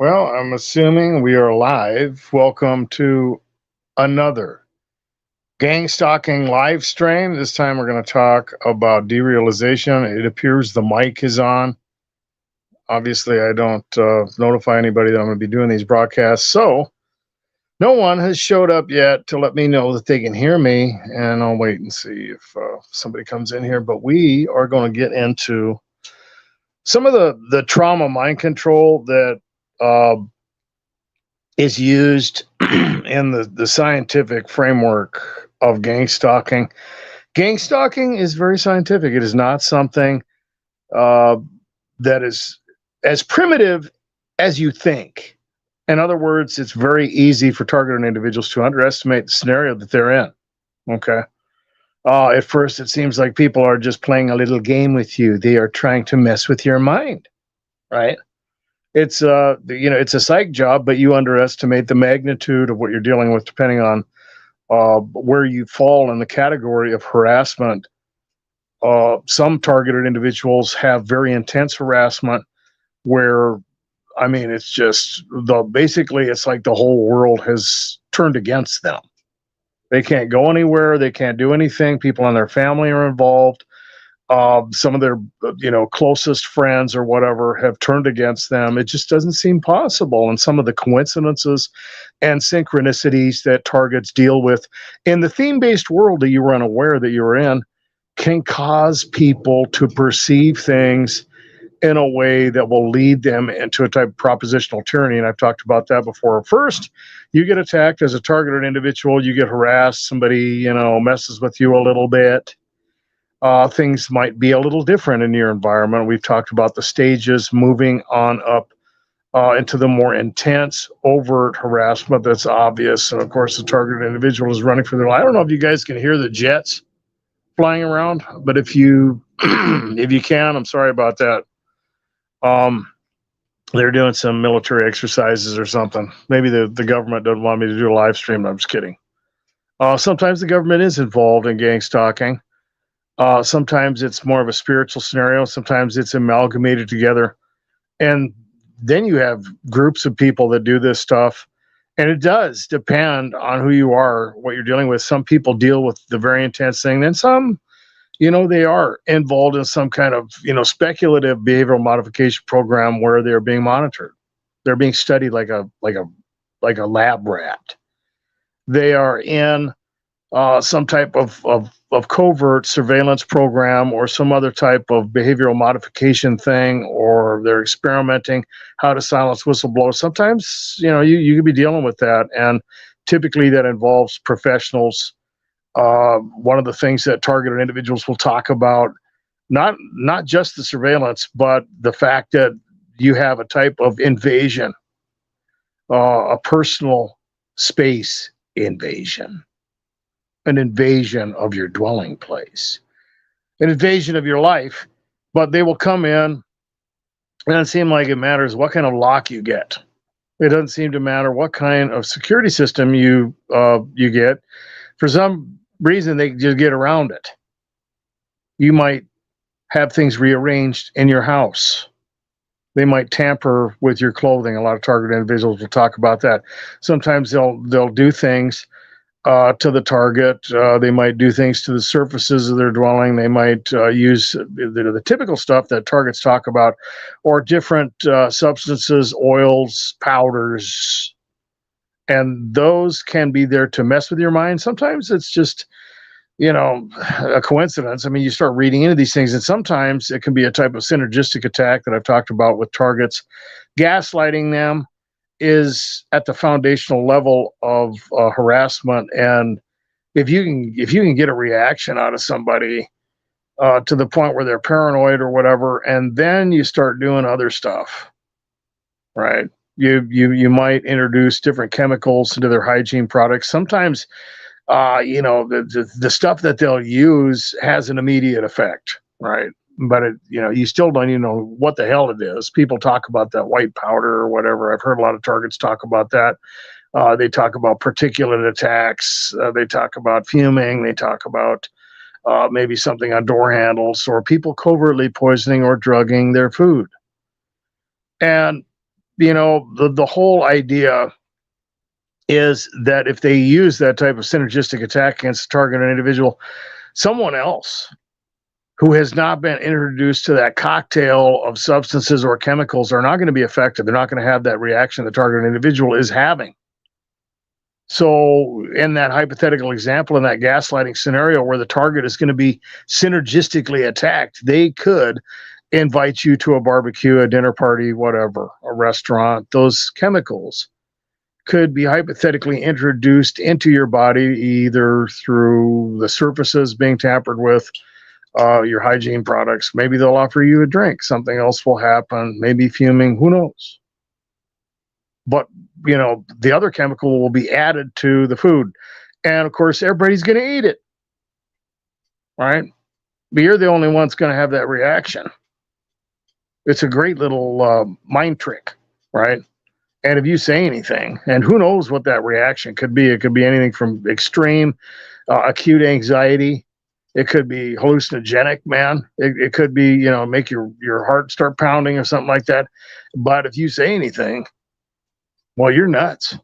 Well, I'm assuming we are live. Welcome to another Gangstalking live stream. This time we're going to talk about derealization. It appears the mic is on. Obviously, I don't notify anybody that I'm going to be doing these broadcasts. So, no one has showed up yet to let me know that they can hear me. And I'll wait and see if somebody comes in here. But we are going to get into some of the trauma mind control that uh, is used in the scientific framework of gang stalking. Gang stalking is very scientific. It is not something uh, that is as primitive as you think. In other words, it's very easy for targeted individuals to underestimate the scenario that they're in. Okay. At first, it seems like people are just playing a little game with you. They are trying to mess with your mind, right? It's a psych job, but you underestimate the magnitude of what you're dealing with depending on where you fall in the category of harassment. Some targeted individuals have very intense harassment where, I mean, it's just basically it's like the whole world has turned against them. They can't go anywhere. They can't do anything. People in their family are involved. Some of their closest friends or whatever have turned against them. It just doesn't seem possible. And some of the coincidences and synchronicities that targets deal with in the theme-based world that you were unaware that you were in can cause people to perceive things in a way that will lead them into a type of propositional tyranny. And I've talked about that before. First, you get attacked as a targeted individual, you get harassed, somebody, messes with you a little bit. Things might be a little different in your environment. We've talked about the stages moving on up into the more intense, overt harassment that's obvious. And of course, the targeted individual is running for their life. I don't know if you guys can hear the jets flying around, but if you if you can, I'm sorry about that. They're doing some military exercises or something. Maybe the government doesn't want me to do a live stream. I'm just kidding. Sometimes the government is involved in gang stalking. Sometimes it's more of a spiritual scenario. Sometimes it's amalgamated together. And then you have groups of people that do this stuff. And it does depend on who you are, what you're dealing with. Some people deal with the very intense thing. Then some, they are involved in some kind of, speculative behavioral modification program where they're being monitored. They're being studied like a lab rat. They are in some type of covert surveillance program or some other type of behavioral modification thing, or they're experimenting how to silence whistleblowers. Sometimes, you could be dealing with that. And typically that involves professionals. One of the things that targeted individuals will talk about, not just the surveillance, but the fact that you have a type of invasion, a personal space invasion, an invasion of your dwelling place, an invasion of your life. But they will come in, and it doesn't seem like it matters what kind of lock you get. It doesn't seem to matter what kind of security system you get. For some reason, they just get around it. You might have things rearranged in your house. They might tamper with your clothing. A lot of targeted individuals will talk about that. Sometimes they'll do things to the target. They might do things to the surfaces of their dwelling. They might use the typical stuff that targets talk about, or different substances, oils, powders, and those can be there to mess with your mind. Sometimes it's just, a coincidence. I mean, you start reading into these things, and sometimes it can be a type of synergistic attack that I've talked about with targets. Gaslighting them is at the foundational level of harassment. And if you can get a reaction out of somebody to the point where they're paranoid or whatever, and then you start doing other stuff, right? You might introduce different chemicals into their hygiene products. Sometimes the stuff that they'll use has an immediate effect, right? But you still don't even know what the hell it is. People talk about that white powder or whatever. I've heard a lot of targets talk about that. They talk about particulate attacks. They talk about fuming. They talk about maybe something on door handles, or people covertly poisoning or drugging their food. And the whole idea is that if they use that type of synergistic attack against a target or individual, someone else who has not been introduced to that cocktail of substances or chemicals are not going to be affected. They're not going to have that reaction the target individual is having. So in that hypothetical example, in that gaslighting scenario where the target is going to be synergistically attacked, they could invite you to a barbecue, a dinner party, whatever, a restaurant. Those chemicals could be hypothetically introduced into your body either through the surfaces being tampered with, your hygiene products. Maybe they'll offer you a drink. Something else will happen. Maybe fuming. Who knows? But, the other chemical will be added to the food. And, of course, everybody's going to eat it. Right? But you're the only one that's going to have that reaction. It's a great little mind trick. Right? And if you say anything, and who knows what that reaction could be, it could be anything from extreme acute anxiety. It could be hallucinogenic, man. It could be, make your heart start pounding or something like that. But if you say anything, well, you're nuts,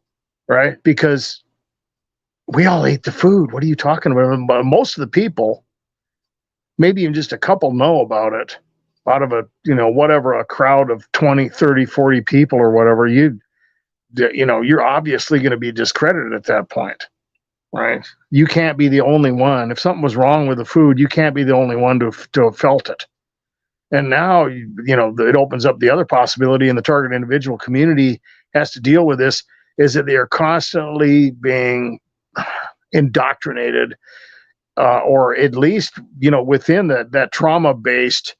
right? Because we all ate the food. What are you talking about? But most of the people, maybe even just a couple, know about it. Out of a crowd of 20, 30, 40 people or whatever, you're obviously going to be discredited at that point. Right? You can't be the only one. If something was wrong with the food, you can't be the only one to have felt it. And now, it opens up the other possibility, and the target individual community has to deal with this, is that they are constantly being indoctrinated, or at least, within that trauma-based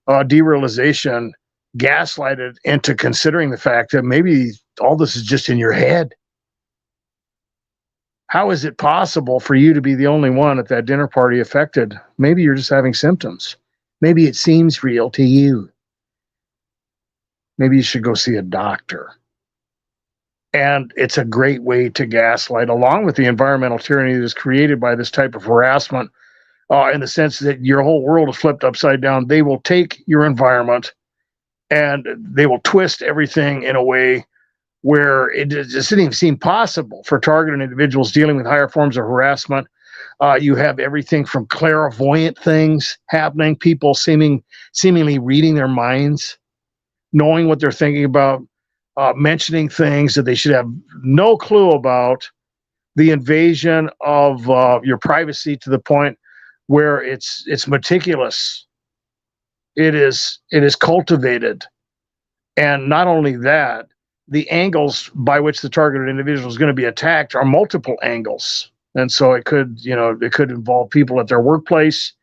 derealization, gaslighted into considering the fact that maybe all this is just in your head. How is it possible for you to be the only one at that dinner party affected? Maybe you're just having symptoms. Maybe it seems real to you. Maybe you should go see a doctor. And it's a great way to gaslight, along with the environmental tyranny that is created by this type of harassment, in the sense that your whole world is flipped upside down. They will take your environment and they will twist everything in a way where it just didn't even seem possible for targeted individuals dealing with higher forms of harassment. You have everything from clairvoyant things happening, people seemingly reading their minds, knowing what they're thinking about, mentioning things that they should have no clue about, the invasion of your privacy to the point where it's meticulous. It is cultivated. And not only that, the angles by which the targeted individual is going to be attacked are multiple angles. And so it could involve people at their workplace.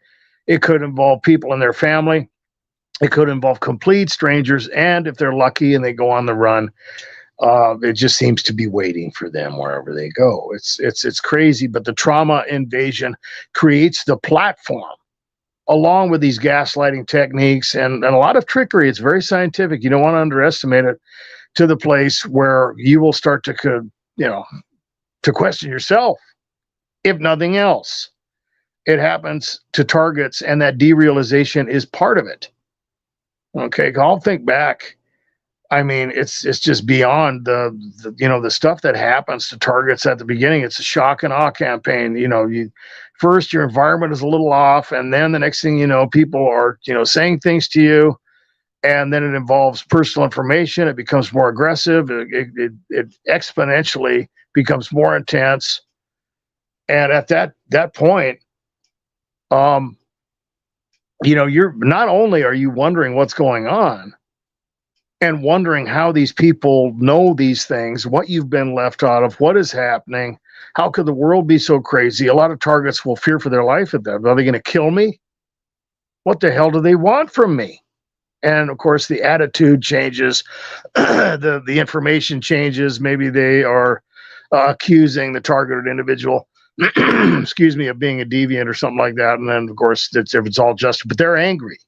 It could involve people in their family. It could involve complete strangers. And if they're lucky and they go on the run, it just seems to be waiting for them wherever they go. It's crazy, but the trauma invasion creates the platform, along with these gaslighting techniques and a lot of trickery. It's very scientific. You don't want to underestimate it, to the place where you will start to question yourself, if nothing else. It happens to targets, and that derealization is part of it. Okay, I'll think back. I mean, it's just beyond the stuff that happens to targets at the beginning. It's a shock and awe campaign. First your environment is a little off, and then the next thing you know, people are saying things to you. And then it involves personal information. It becomes more aggressive. It exponentially becomes more intense. And at that point, you're not only are you wondering what's going on and wondering how these people know these things, what you've been left out of, what is happening, how could the world be so crazy? A lot of targets will fear for their life at that. Are they going to kill me? What the hell do they want from me? And of course, the attitude changes, the information changes. Maybe they are accusing the targeted individual, excuse me, of being a deviant or something like that. And then, of course, if it's all just, but they're angry,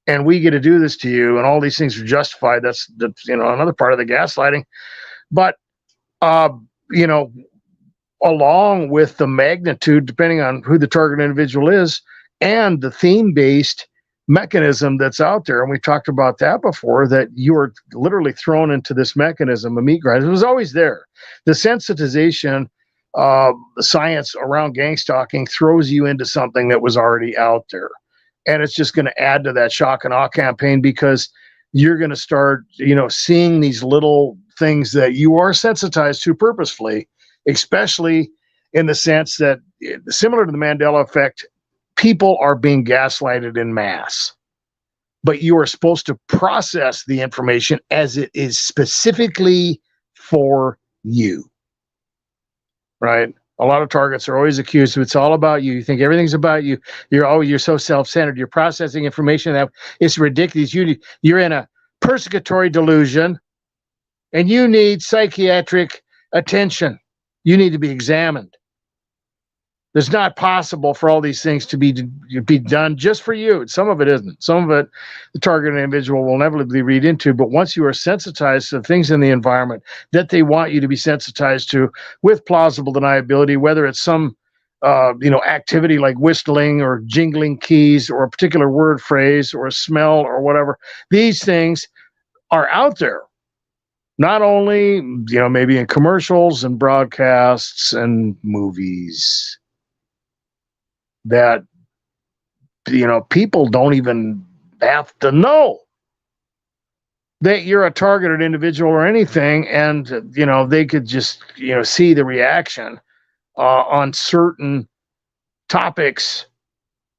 and we get to do this to you, and all these things are justified. That's another part of the gaslighting. But along with the magnitude, depending on who the target individual is, and the theme-based mechanism that's out there, and we talked about that before, that you are literally thrown into this mechanism, a meat grinder. It was always there. The sensitization science around gang stalking throws you into something that was already out there. And it's just going to add to that shock and awe campaign, because you're going to start, seeing these little things that you are sensitized to purposefully, especially in the sense that, similar to the Mandela effect, people are being gaslighted in mass, but you are supposed to process the information as it is specifically for you, right? A lot of targets are always accused of, it's all about you. You think everything's about you. You're so self-centered. You're processing information that it's ridiculous. You're in a persecutory delusion, and you need psychiatric attention. You need to be examined. It's not possible for all these things to be done just for you. Some of it isn't. Some of it, the targeted individual will inevitably read into. But once you are sensitized to things in the environment that they want you to be sensitized to, with plausible deniability, whether it's some activity like whistling or jingling keys or a particular word phrase or a smell or whatever, these things are out there. Not only, maybe in commercials and broadcasts and movies, that people don't even have to know that you're a targeted individual or anything, and they could just see the reaction on certain topics,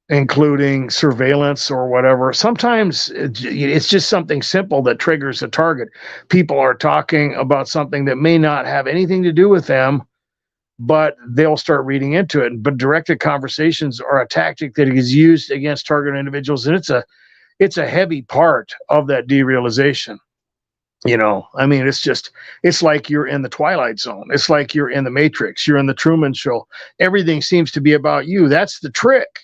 including surveillance or whatever. Sometimes it's just something simple that triggers a target. People are talking about something that may not have anything to do with them, but they'll start reading into it. But directed conversations are a tactic that is used against targeted individuals, and it's a heavy part of that derealization. It's like you're in the Twilight Zone. It's like you're in the Matrix. You're in the Truman Show. Everything seems to be about you. That's the trick,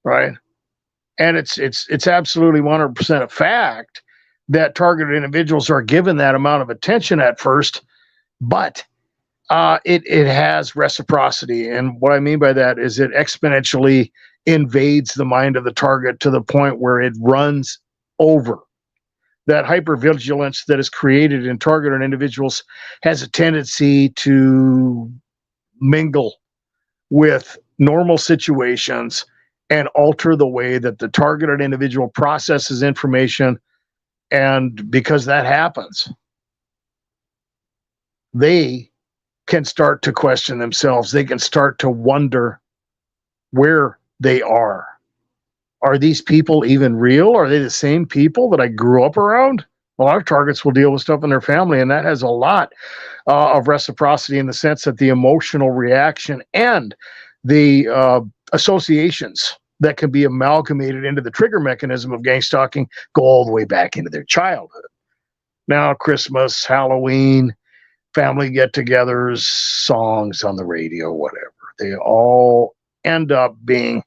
right? And it's absolutely 100% a fact that targeted individuals are given that amount of attention at first, but it has reciprocity. And what I mean by that is it exponentially invades the mind of the target to the point where it runs over. That hypervigilance that is created in targeted individuals has a tendency to mingle with normal situations and alter the way that the targeted individual processes information. And because that happens, they can start to question themselves. They can start to wonder where they are. Are these people even real? Are they the same people that I grew up around? A lot of targets will deal with stuff in their family, and that has a lot of reciprocity, in the sense that the emotional reaction and the associations that can be amalgamated into the trigger mechanism of gang stalking go all the way back into their childhood. Now, Christmas, Halloween, family get-togethers, songs on the radio, whatever, they all end up being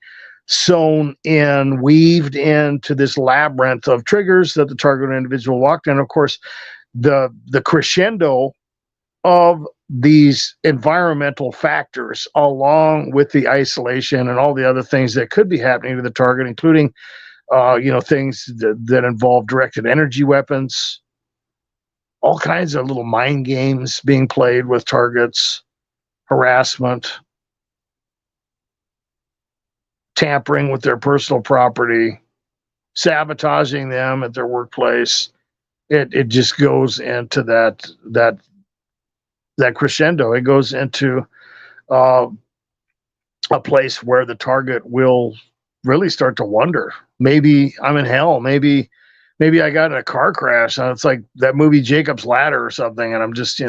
sewn in, weaved into this labyrinth of triggers that the targeted individual walked in. Of course, the crescendo of these environmental factors, along with the isolation and all the other things that could be happening to the target, including things that involve directed energy weapons, all kinds of little mind games being played with targets, harassment, tampering with their personal property, sabotaging them at their workplace. It just goes into that crescendo. It goes into a place where the target will really start to wonder, maybe I'm in hell, maybe I got in a car crash, and it's like that movie Jacob's Ladder or something, and I'm just,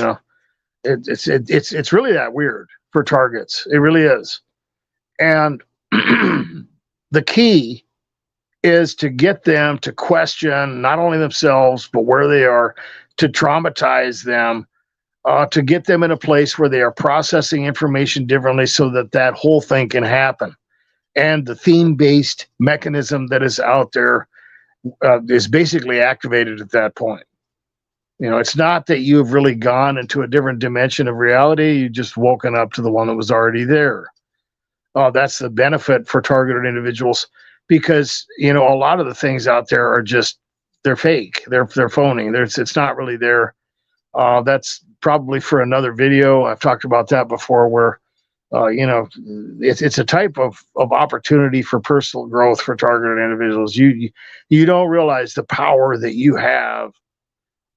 it's really that weird for targets. It really is. And the key is to get them to question not only themselves, but where they are, to traumatize them, to get them in a place where they are processing information differently, so that whole thing can happen. And the theme-based mechanism that is out there is basically activated at that point. It's not that you've really gone into a different dimension of reality. You just woken up to the one that was already there. That's the benefit for targeted individuals because a lot of the things out there are just they're fake, they're phony. It's not really there. That's probably for another video. I've talked about that before, where it's a type of opportunity for personal growth for targeted individuals. You don't realize the power that you have,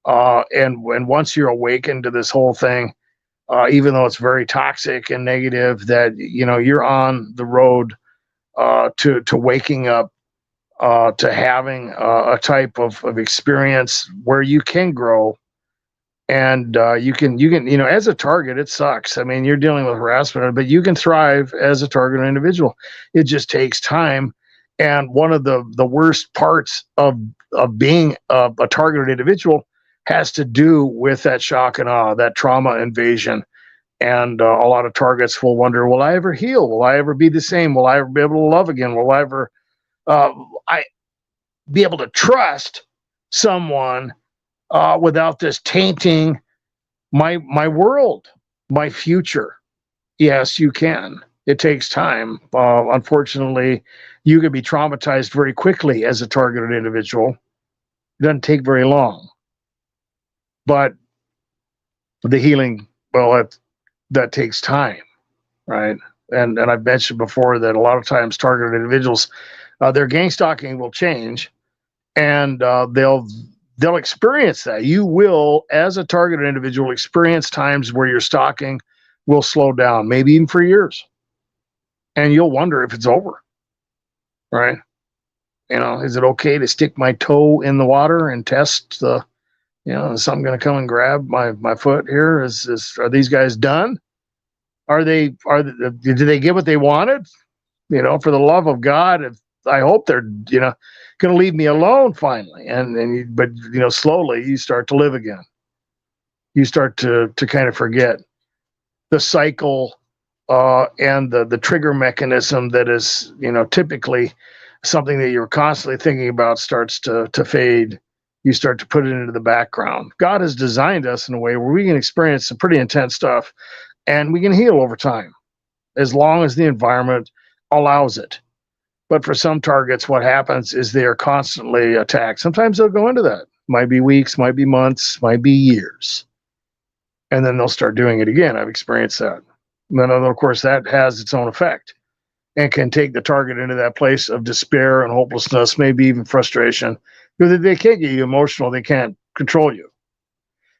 and once you're awakened to this whole thing, even though it's very toxic and negative, that you're on the road to waking up, to having a type of experience where you can grow. And you can as a target, it sucks. I mean, you're dealing with harassment, but you can thrive as a targeted individual. It just takes time. And one of the worst parts of being a targeted individual has to do with that shock and awe, that trauma invasion. And a lot of targets will wonder, will I ever heal? Will I ever be the same? Will I ever be able to love again? Will I ever I be able to trust someone without this tainting my world, my future? Yes, you can. It takes time. Unfortunately, you can be traumatized very quickly as a targeted individual. It doesn't take very long. But the healing, well, that takes time, right? And I've mentioned before that a lot of times targeted individuals, their gang stalking will change, and they'll experience that. You will, as a targeted individual, experience times where your stalking will slow down, maybe even for years, and you'll wonder if it's over, right? Is it okay to stick my toe in the water and test the, is something going to come and grab my foot here? Are these guys done? Did they get what they wanted? For the love of God, I hope they're, going to leave me alone finally. But slowly you start to live again. You start to kind of forget the cycle, and the trigger mechanism that is, typically something that you're constantly thinking about starts to fade. You start to put it into the background. God has designed us in a way where we can experience some pretty intense stuff, and we can heal over time, as long as the environment allows it. But for some targets, what happens is they are constantly attacked. Sometimes they'll go into that. Might be weeks, might be months, might be years. And then they'll start doing it again. I've experienced that. And then, of course, that has its own effect and can take the target into that place of despair and hopelessness, maybe even frustration, because they can't get you emotional. They can't control you.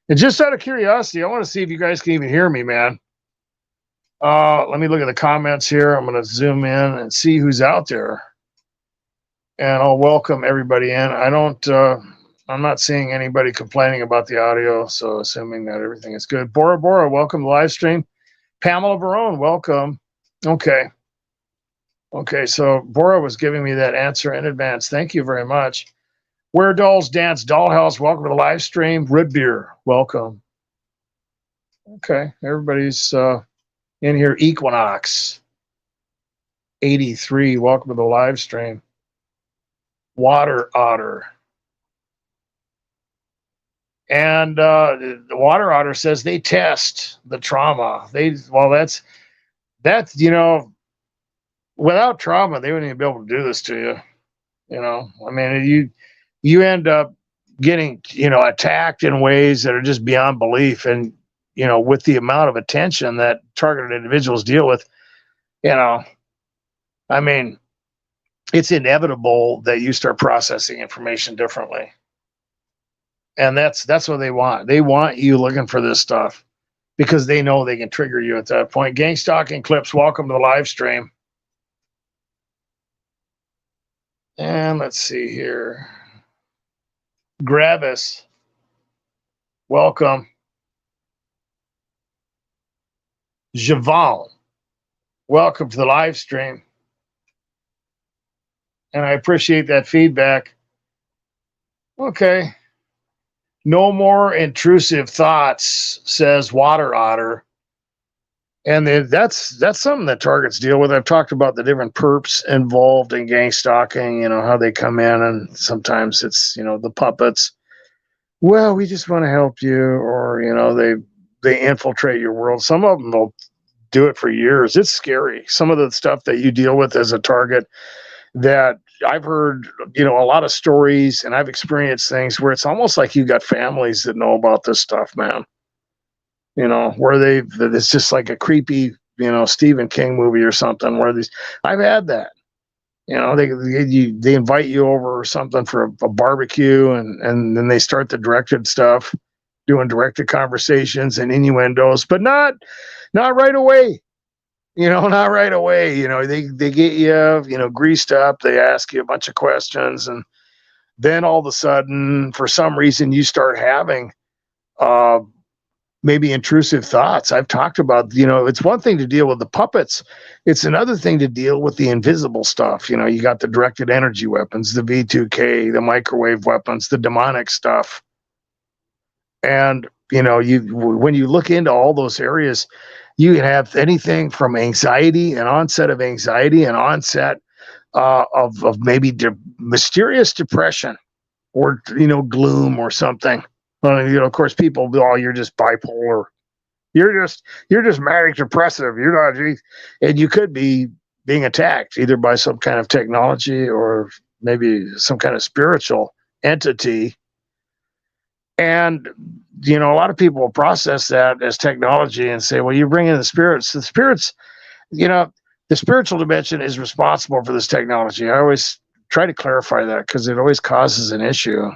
And just out of curiosity, I want to see if you guys can even hear me, man. Let me look at the comments here. I'm going to zoom in and see who's out there, and I'll welcome everybody in. I'm not seeing anybody complaining about the audio, so assuming that everything is good. Bora, welcome to the live stream. Pamela Barone, welcome. Okay, so Bora was giving me that answer in advance. Thank you very much. Where Dolls Dance Dollhouse, welcome to the live stream. Root Beer, welcome. Okay, everybody's in here. Equinox 83, welcome to the live stream. Water Otter. And the Water Otter says they test the trauma. That's without trauma, they wouldn't even be able to do this to you. I mean, you end up getting, attacked in ways that are just beyond belief. And, with the amount of attention that targeted individuals deal with, I mean, it's inevitable that you start processing information differently. And that's what they want. They want you looking for this stuff because they know they can trigger you at that point. Gang Stalking Clips, welcome to the live stream. And let's see here. Gravis, welcome. Javon, welcome to the live stream. And I appreciate that feedback. Okay. No more intrusive thoughts, says Water Otter. And that's something that targets deal with. I've talked about the different perps involved in gang stalking, how they come in, and sometimes it's, the puppets. Well, we just want to help you, or, they infiltrate your world. Some of them will do it for years. It's scary. Some of the stuff that you deal with as a target that I've heard, a lot of stories, and I've experienced things where it's almost like you got families that know about this stuff, man. Where it's just like a creepy, Stephen King movie or something. I've had that. They invite you over or something for a barbecue, and then they start the directed stuff, doing directed conversations and innuendos, but not right away. Not right away. They get you, greased up. They ask you a bunch of questions, and then all of a sudden, for some reason, you start having uh, maybe intrusive thoughts. I've talked about, it's one thing to deal with the puppets. It's another thing to deal with the invisible stuff. You got the directed energy weapons, the V2K, the microwave weapons, the demonic stuff. And, when you look into all those areas, you can have anything from anxiety, an onset of anxiety, an onset of maybe mysterious depression, or gloom or something. Of course, people, you're just bipolar. You're just manic depressive. You're not, and you could be being attacked either by some kind of technology or maybe some kind of spiritual entity. And a lot of people will process that as technology and say, well, you bring in the spirits. The spirits, the spiritual dimension is responsible for this technology. I always try to clarify that because it always causes an issue.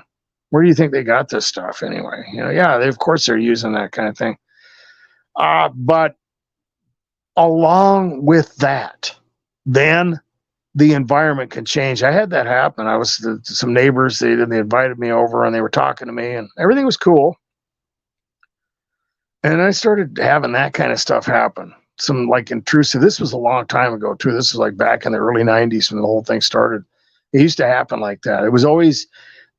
Where do you think they got this stuff anyway? Of course they're using that kind of thing. But along with that, then the environment can change. I had that happen. I was some neighbors, they invited me over and they were talking to me and everything was cool. And I started having that kind of stuff happen. Some like intrusive. This was a long time ago too. This was like back in the early 90s when the whole thing started. It used to happen like that. It was always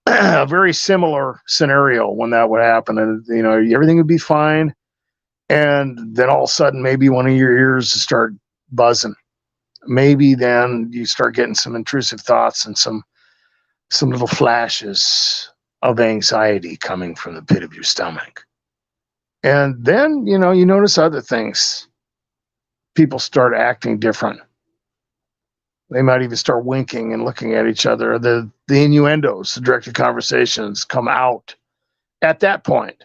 a very similar scenario when that would happen. And, everything would be fine. And then all of a sudden, maybe one of your ears start buzzing. Maybe then you start getting some intrusive thoughts and some little flashes of anxiety coming from the pit of your stomach. And then, you notice other things. People start acting different. They might even start winking and looking at each other. The innuendos, the directed conversations come out at that point.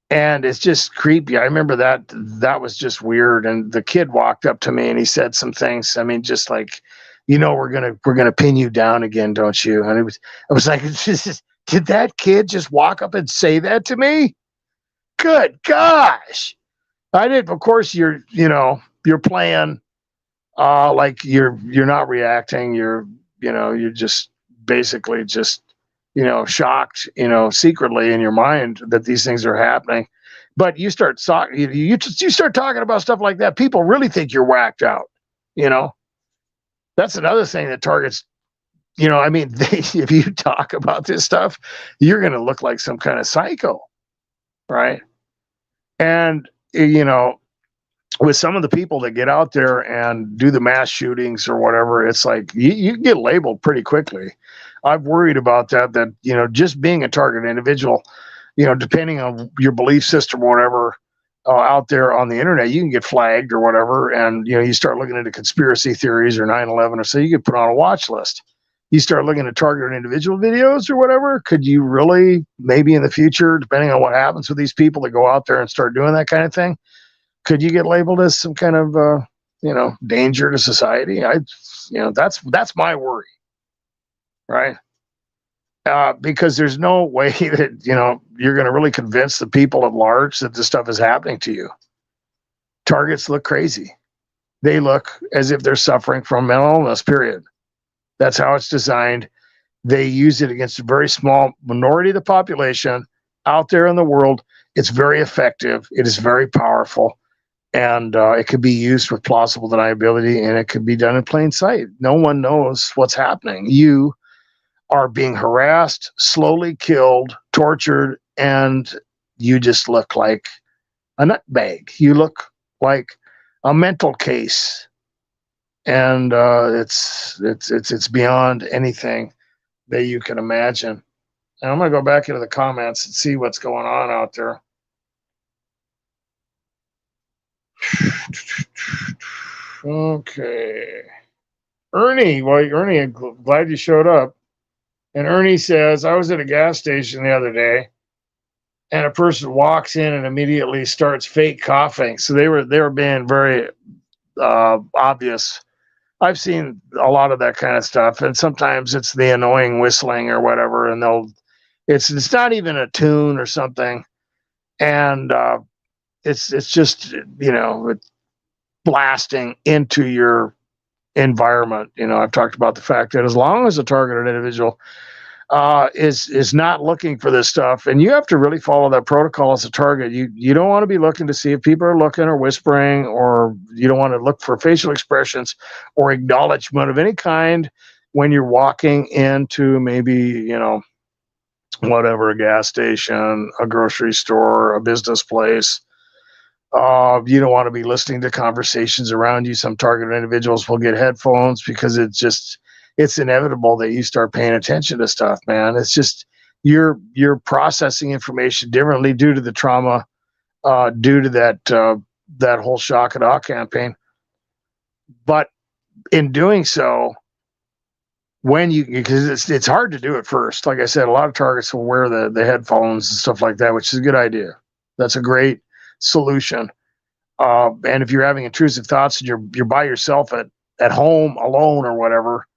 And it's just creepy. I remember that was just weird. And the kid walked up to me and he said some things. I mean, just like, we're gonna pin you down again, don't you? And I was like, did that kid just walk up and say that to me? Good gosh. I did. Of course, you're playing like you're not reacting. You're just basically just shocked, secretly in your mind that these things are happening. But you start you start talking about stuff like that, people really think you're whacked out. That's another thing that targets. If you talk about this stuff, you're going to look like some kind of psycho, right? And with some of the people that get out there and do the mass shootings or whatever, it's like you get labeled pretty quickly. I've worried about that, just being a target individual, depending on your belief system or whatever, out there on the internet, you can get flagged or whatever. And, you start looking into conspiracy theories or 9/11 or so, you get put on a watch list. You start looking at targeted individual videos or whatever. Could you really, maybe in the future, depending on what happens with these people that go out there and start doing that kind of thing, could you get labeled as some kind of, danger to society? That's my worry. Right. Because there's no way that, you're going to really convince the people at large that this stuff is happening to you. Targets look crazy. They look as if they're suffering from mental illness, period. That's how it's designed. They use it against a very small minority of the population out there in the world. It's very effective. It is very powerful. And it could be used with plausible deniability, and it could be done in plain sight. No one knows what's happening. You are being harassed, slowly killed, tortured, and you just look like a nutbag. You look like a mental case, and it's beyond anything that you can imagine. And I'm going to go back into the comments and see what's going on out there. Okay. Ernie, well, Ernie, I'm glad you showed up. And Ernie says, I was at a gas station the other day, and a person walks in and immediately starts fake coughing. So they were being very obvious. I've seen a lot of that kind of stuff, and sometimes it's the annoying whistling or whatever, and it's not even a tune or something, and it's just it's blasting into your environment. I've talked about the fact that as long as a targeted individual is not looking for this stuff, and you have to really follow that protocol as a target. You don't want to be looking to see if people are looking or whispering, or you don't want to look for facial expressions or acknowledgement of any kind when you're walking into maybe whatever, a gas station, a grocery store, a business place. You don't want to be listening to conversations around you. Some targeted individuals will get headphones because it's inevitable that you start paying attention to stuff, man. It's just you're processing information differently due to the trauma, due to that whole shock and awe campaign. But in doing so, because it's hard to do at first. Like I said, a lot of targets will wear the headphones and stuff like that, which is a good idea. That's a great solution. And if you're having intrusive thoughts and you're by yourself at home alone or whatever,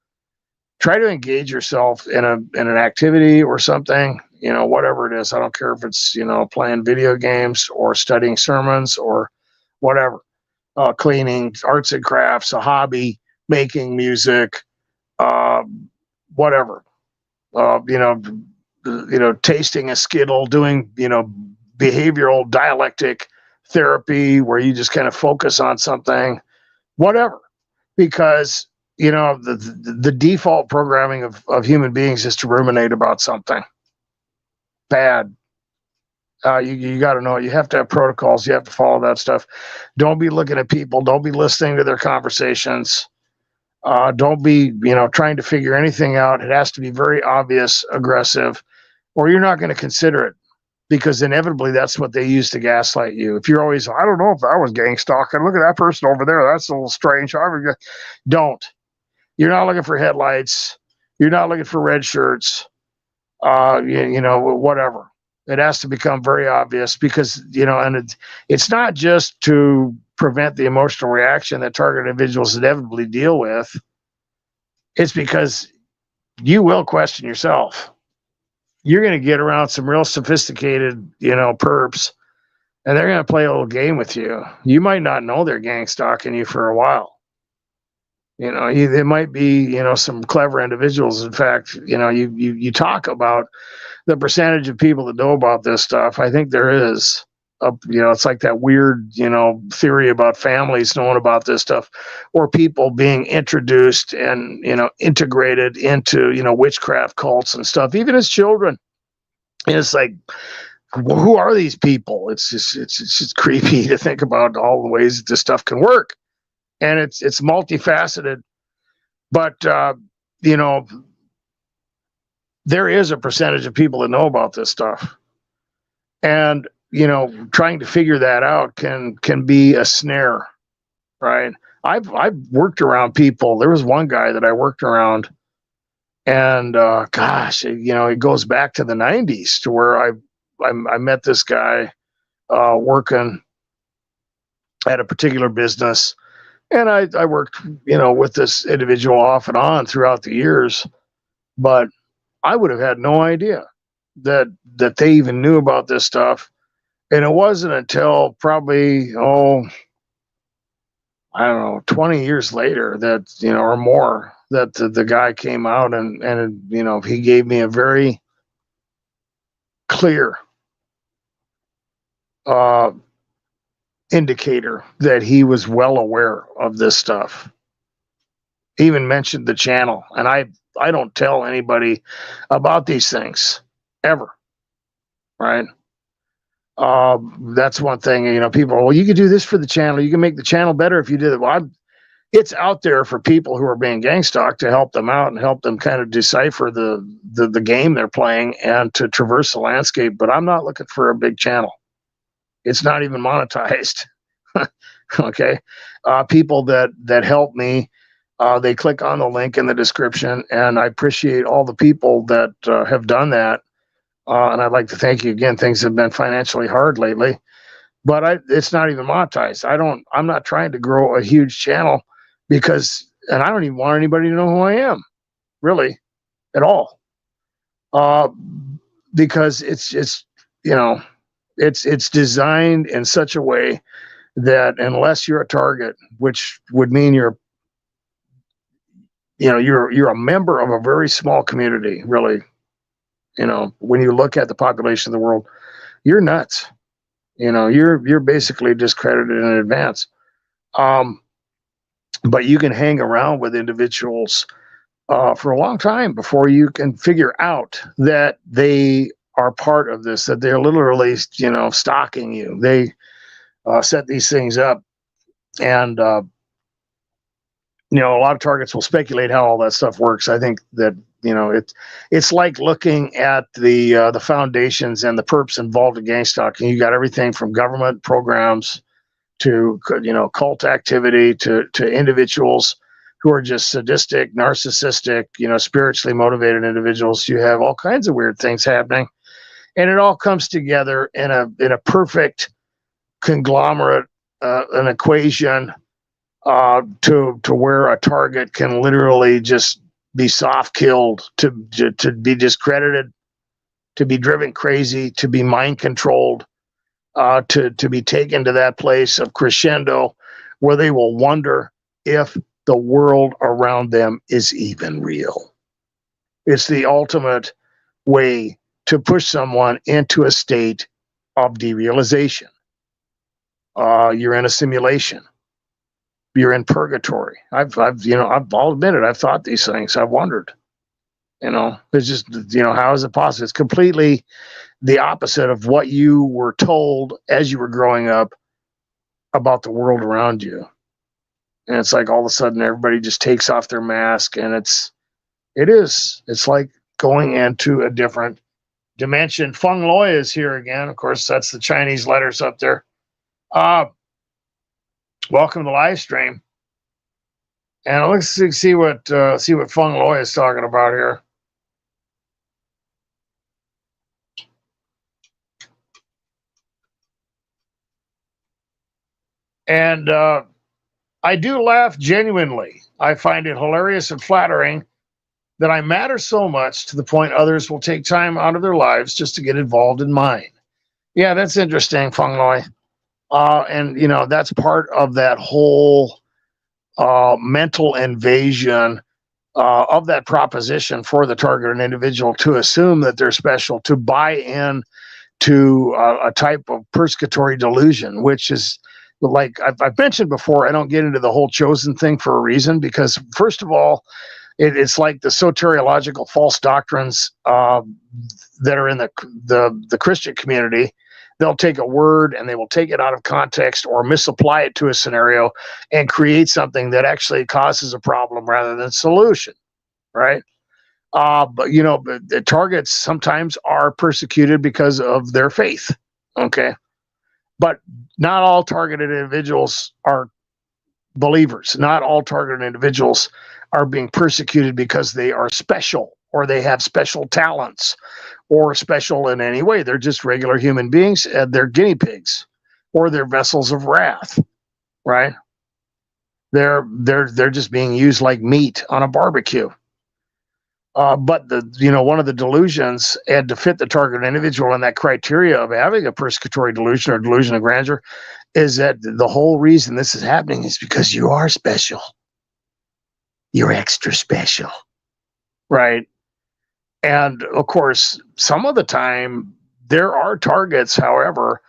try to engage yourself in an activity or something, whatever it is. I don't care if it's playing video games or studying sermons or whatever, cleaning, arts and crafts, a hobby, making music, whatever, tasting a Skittle, doing behavioral dialectic therapy where you just kind of focus on something, whatever, because the default programming of human beings is to ruminate about something bad. You got to know, you have to have protocols. You have to follow that stuff. Don't be looking at people. Don't be listening to their conversations. Don't be, trying to figure anything out. It has to be very obvious, aggressive, or you're not going to consider it, because inevitably that's what they use to gaslight you. If you're always, I don't know if that was gang stalking. Look at that person over there. That's a little strange. Don't. You're not looking for headlights. You're not looking for red shirts. Whatever. It has to become very obvious, because, and it's not just to prevent the emotional reaction that target individuals inevitably deal with. It's because you will question yourself. You're going to get around some real sophisticated, perps, and they're going to play a little game with you. You might not know they're gang stalking you for a while. There might be, some clever individuals. In fact, you talk about the percentage of people that know about this stuff. I think there is it's like that weird, theory about families knowing about this stuff, or people being introduced and, integrated into, witchcraft cults and stuff, even as children. And it's like, who are these people? It's just creepy to think about all the ways that this stuff can work. And it's multifaceted, but, there is a percentage of people that know about this stuff. And, trying to figure that out can be a snare, right? I've worked around people. There was one guy that I worked around, and gosh, it goes back to the 90s, to where I met this guy working at a particular business, and I worked, with this individual off and on throughout the years, but I would have had no idea that they even knew about this stuff. And it wasn't until probably, I don't know, 20 years later that, or more, that the guy came out and he gave me a very clear indicator that he was well aware of this stuff. He even mentioned the channel. And I don't tell anybody about these things ever, right? That's one thing, people, well, you could do this for the channel. You can make the channel better if you did it. Well, it's out there for people who are being gang stalked, to help them out and help them kind of decipher the game they're playing and to traverse the landscape. But I'm not looking for a big channel. It's not even monetized. Okay. People that help me They click on the link in the description, and I appreciate all the people that have done that. And I'd like to thank you again. Things have been financially hard lately, but it's not even monetized. I'm not trying to grow a huge channel and I don't even want anybody to know who I am, really, at all. Because it's designed in such a way that unless you're a target, which would mean you're a member of a very small community, really. When you look at the population of the world, you're nuts. You're basically discredited in advance. But you can hang around with individuals for a long time before you can figure out that they are part of this, that they're literally, stalking you. They set these things up, and a lot of targets will speculate how all that stuff works. I think that it's like looking at the foundations and the perps involved in gang stalking. You got everything from government programs to cult activity to individuals who are just sadistic, narcissistic, spiritually motivated individuals. You have all kinds of weird things happening, and it all comes together in a perfect conglomerate, an equation to where a target can literally just be soft killed, to be discredited, to be driven crazy, to be mind controlled, to be taken to that place of crescendo where they will wonder if the world around them is even real. It's the ultimate way to push someone into a state of derealization. You're in a simulation. You're in purgatory. I'll admit it. I've thought these things. I've wondered. It's just, how is it possible? It's completely the opposite of what you were told as you were growing up about the world around you. And it's like all of a sudden everybody just takes off their mask, and it's like going into a different dimension. Feng Loi is here again. Of course, that's the Chinese letters up there. Welcome to the live stream. And let's see what Feng Loi is talking about here. And I do laugh genuinely. I find it hilarious and flattering that I matter so much to the point others will take time out of their lives just to get involved in mine. Yeah, that's interesting, Feng Loi. And that's part of that whole mental invasion of that proposition for the targeted individual to assume that they're special, to buy in to a type of persecutory delusion, which is like I've mentioned before. I don't get into the whole chosen thing for a reason, because first of all, it's like the soteriological false doctrines that are in the Christian community. They'll take a word and they will take it out of context or misapply it to a scenario and create something that actually causes a problem rather than solution, right? But the targets sometimes are persecuted because of their faith, okay? But not all targeted individuals are believers. Not all targeted individuals are being persecuted because they are special or they have special talents or special in any way. They're just regular human beings, and they're guinea pigs or they're vessels of wrath, right? They're just being used like meat on a barbecue. But one of the delusions, and to fit the target individual in that criteria of having a persecutory delusion or delusion of grandeur, is that the whole reason this is happening is because you are special. You're extra special, right? And of course, some of the time there are targets, however,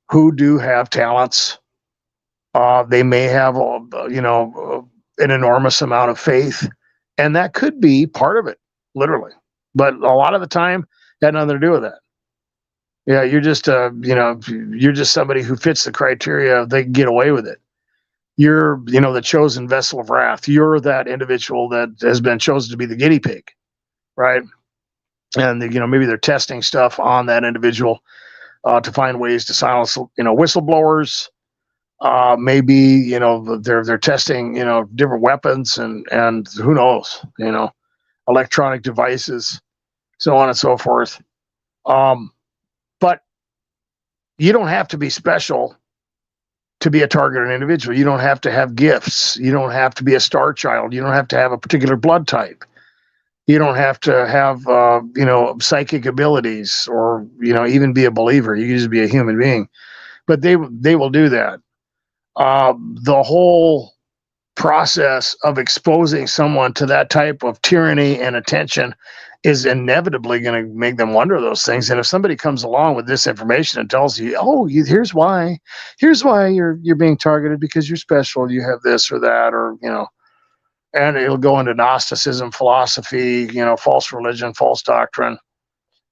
who do have talents. They may have, an enormous amount of faith, and that could be part of it, literally. But a lot of the time, it had nothing to do with that. Yeah, you're just, you're just somebody who fits the criteria. They can get away with it. You're, the chosen vessel of wrath. You're that individual that has been chosen to be the guinea pig, right? And maybe they're testing stuff on that individual to find ways to silence, whistleblowers, Maybe, you know, they're testing, you know, different weapons and who knows, you know, electronic devices, so on and so forth. But you don't have to be special to be a targeted individual. You don't have to have gifts. You don't have to be a star child. You don't have to have a particular blood type. You don't have to have, you know, psychic abilities or, you know, even be a believer. You can just be a human being. But they will do that. The whole process of exposing someone to that type of tyranny and attention is inevitably going to make them wonder those things. And if somebody comes along with this information and tells you, "Oh, here's why you're being targeted because you're special, you have this or that," or you know, and it'll go into Gnosticism, philosophy, you know, false religion, false doctrine.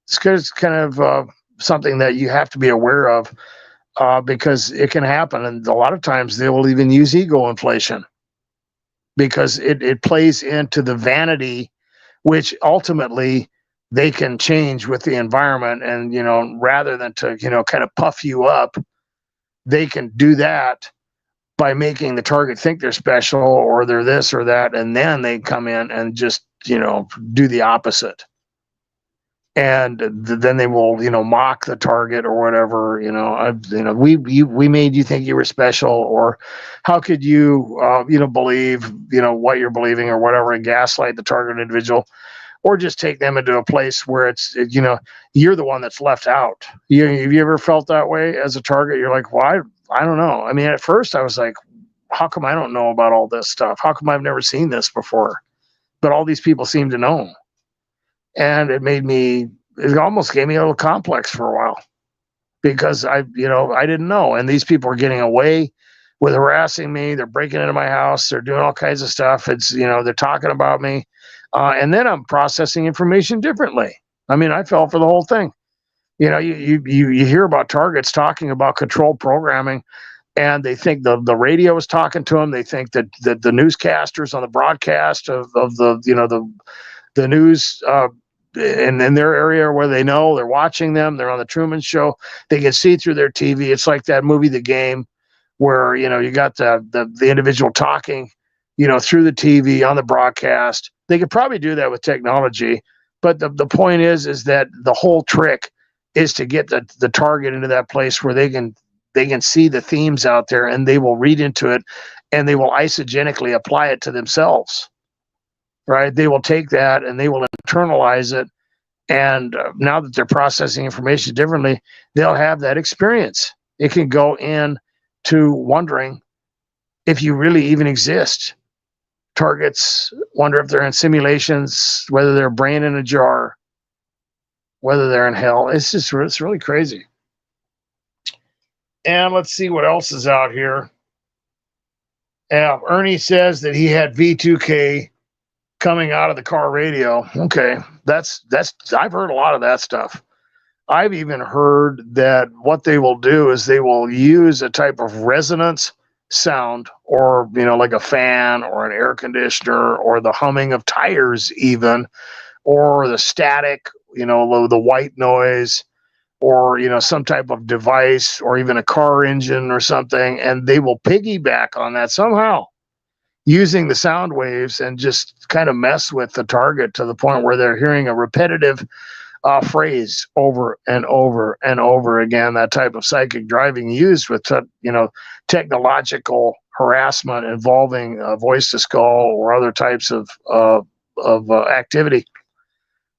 It's kind of something that you have to be aware of because it can happen, and a lot of times they will even use ego inflation because it plays into the vanity, which ultimately they can change with the environment. And, you know, rather than to, you know, kind of puff you up, they can do that by making the target think they're special or they're this or that. And then they come in and just, you know, do the opposite. And then they will, you know, mock the target or whatever. You know, we made you think you were special, or how could you, you know, believe, you know, what you're believing or whatever, and gaslight the target individual, or just take them into a place where it's, you know, you're the one that's left out. Have you ever felt that way as a target? You're like, well, I don't know. I mean, at first I was like, how come I don't know about all this stuff? How come I've never seen this before? But all these people seem to know. And it almost gave me a little complex for a while because I didn't know. And these people are getting away with harassing me. They're breaking into my house. They're doing all kinds of stuff. It's, you know, they're talking about me. And then I'm processing information differently. I mean, I fell for the whole thing. You know, you hear about targets talking about controlled programming, and they think the radio is talking to them. They think that the newscasters on the broadcast of the, you know, the news in their area where they know they're watching them. They're on the Truman Show. They can see through their TV. It's like that movie, The Game, where, you know, you got the individual talking, you know, through the TV on the broadcast. They could probably do that with technology, but the point is that the whole trick is to get the target into that place where they can see the themes out there, and they will read into it, and they will isogenically apply it to themselves. Right? They will take that and they will internalize it, and now that they're processing information differently, they'll have that experience. It can go in to wondering if you really even exist. Targets wonder if they're in simulations, whether they're a brain in a jar, whether they're in hell. It's really crazy. And let's see what else is out here. Ernie says that he had V2K coming out of the car radio. Okay, that's I've heard a lot of that stuff. I've even heard that what they will do is they will use a type of resonance sound, or, you know, like a fan or an air conditioner or the humming of tires even, or the static, you know, the white noise, or, you know, some type of device, or even a car engine or something, and they will piggyback on that somehow using the sound waves and just kind of mess with the target to the point where they're hearing a repetitive phrase over and over and over again. That type of psychic driving used with, you know, technological harassment involving voice to skull or other types of activity.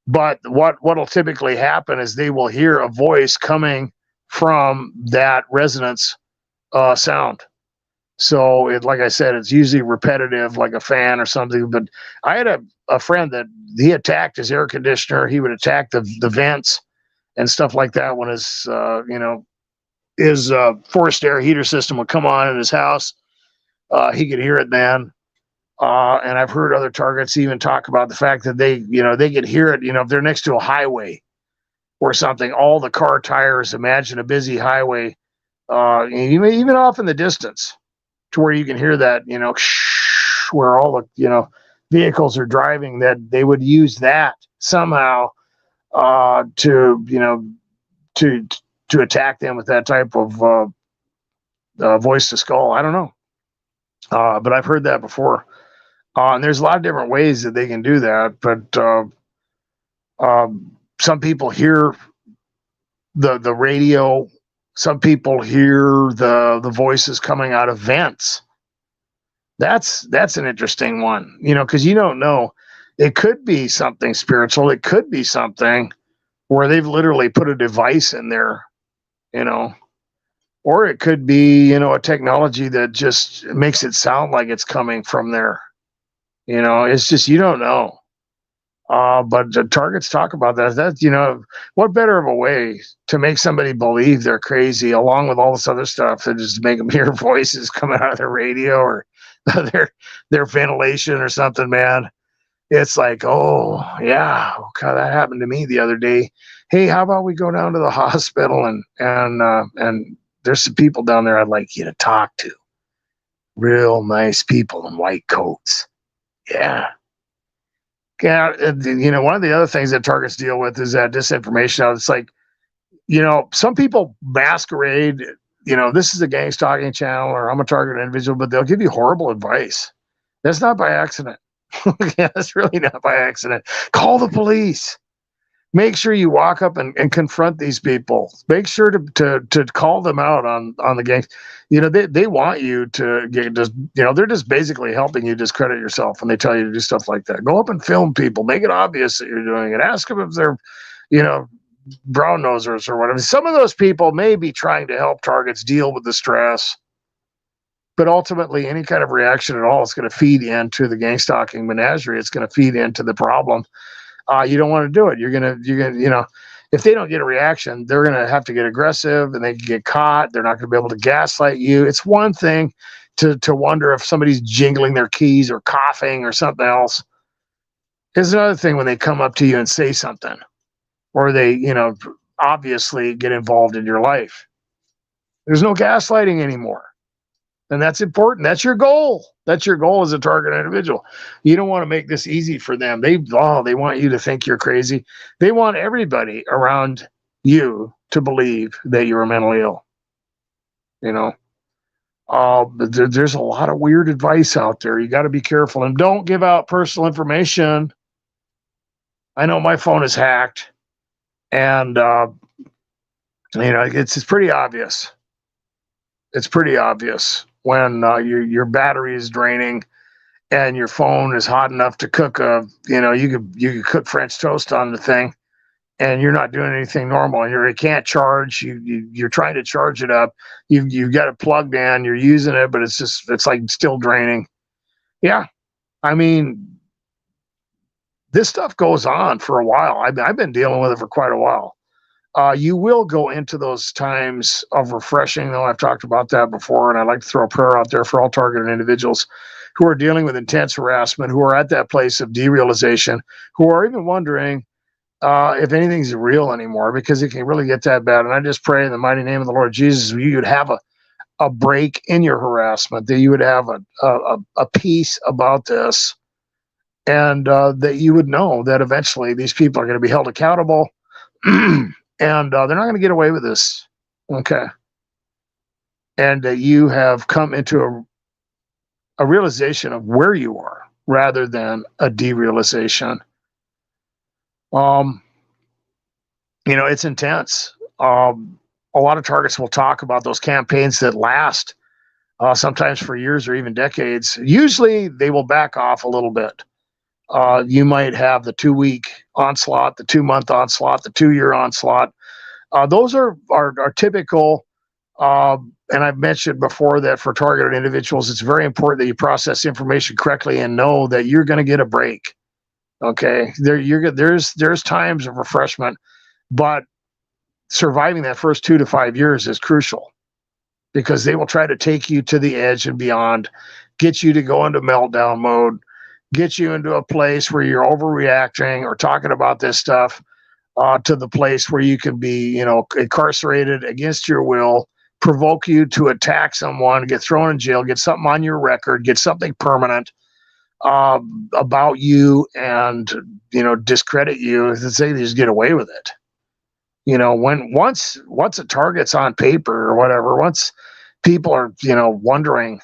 But what'll typically happen is they will hear a voice coming from that resonance sound. So like I said, it's usually repetitive, like a fan or something. But I had a friend that he attacked his air conditioner. He would attack the vents and stuff like that when his, you know, his forced air heater system would come on in his house. He could hear it then. And I've heard other targets even talk about the fact that they could hear it, you know, if they're next to a highway or something, all the car tires, imagine a busy highway, even off in the distance, to where you can hear that, you know, where all the, you know, vehicles are driving, that they would use that somehow to, you know, to attack them with that type of voice to skull. I don't know, but I've heard that before. And there's a lot of different ways that they can do that, but some people hear the radio. Some people hear the voices coming out of vents. That's an interesting one, because you don't know. It could be something spiritual. It could be something where they've literally put a device in there, you know, or it could be, a technology that just makes it sound like it's coming from there. It's just, you don't know. But the targets talk about that. What better of a way to make somebody believe they're crazy, along with all this other stuff, and just make them hear voices coming out of their radio or their ventilation or something, man. It's like, oh yeah, God, that happened to me the other day. Hey, how about we go down to the hospital and there's some people down there I'd like you to talk to. Real nice people in white coats. Yeah. Yeah, one of the other things that targets deal with is that disinformation. It's like, some people masquerade, this is a gang stalking channel or I'm a targeted individual, but they'll give you horrible advice. That's not by accident. Yeah, that's really not by accident. Call the police. Make sure you walk up and confront these people. Make sure to call them out on the gangs. They want you to get just, they're just basically helping you discredit yourself when they tell you to do stuff like that. Go up and film people. Make it obvious that you're doing it. Ask them if they're, brown nosers or whatever. Some of those people may be trying to help targets deal with the stress, but ultimately any kind of reaction at all is going to feed into the gang stalking menagerie. It's going to feed into the problem. You don't want to do it. You're gonna, if they don't get a reaction, they're gonna have to get aggressive and they can get caught. They're not gonna be able to gaslight you. It's one thing to wonder if somebody's jingling their keys or coughing or something else. It's another thing when they come up to you and say something, or they, obviously get involved in your life. There's no gaslighting anymore. And that's important. That's your goal. That's your goal as a target individual. You don't want to make this easy for them. They want you to think you're crazy. They want everybody around you to believe that you're mentally ill. But there's a lot of weird advice out there. You got to be careful and don't give out personal information. I know my phone is hacked, and it's pretty obvious. It's pretty obvious when your battery is draining and your phone is hot enough to cook you could cook French toast on the thing, and you're not doing anything normal, and it can't charge. You're trying to charge it up. You've got it plugged in. You're using it, but it's like still draining. Yeah, I mean, this stuff goes on for a while. I've been dealing with it for quite a while. You will go into those times of refreshing, though. I've talked about that before, and I'd like to throw a prayer out there for all targeted individuals who are dealing with intense harassment, who are at that place of derealization, who are even wondering if anything's real anymore, because it can really get that bad. And I just pray in the mighty name of the Lord Jesus, you would have a break in your harassment, that you would have a peace about this, and that you would know that eventually these people are going to be held accountable. And they're not going to get away with this, okay? And that you have come into a realization of where you are, rather than a derealization. It's intense. A lot of targets will talk about those campaigns that last sometimes for years or even decades. Usually they will back off a little bit. You might have the 2-week onslaught, the 2-month onslaught, the 2-year onslaught. Those are typical. And I've mentioned before that for targeted individuals, it's very important that you process information correctly and know that you're going to get a break. Okay, there's times of refreshment, but surviving that first 2 to 5 years is crucial, because they will try to take you to the edge and beyond, get you to go into meltdown mode, get you into a place where you're overreacting or talking about this stuff, to the place where you can be, incarcerated against your will, provoke you to attack someone, get thrown in jail, get something on your record, get something permanent about you, and discredit you, and say they just get away with it. Once a target's on paper or whatever, once people are, wondering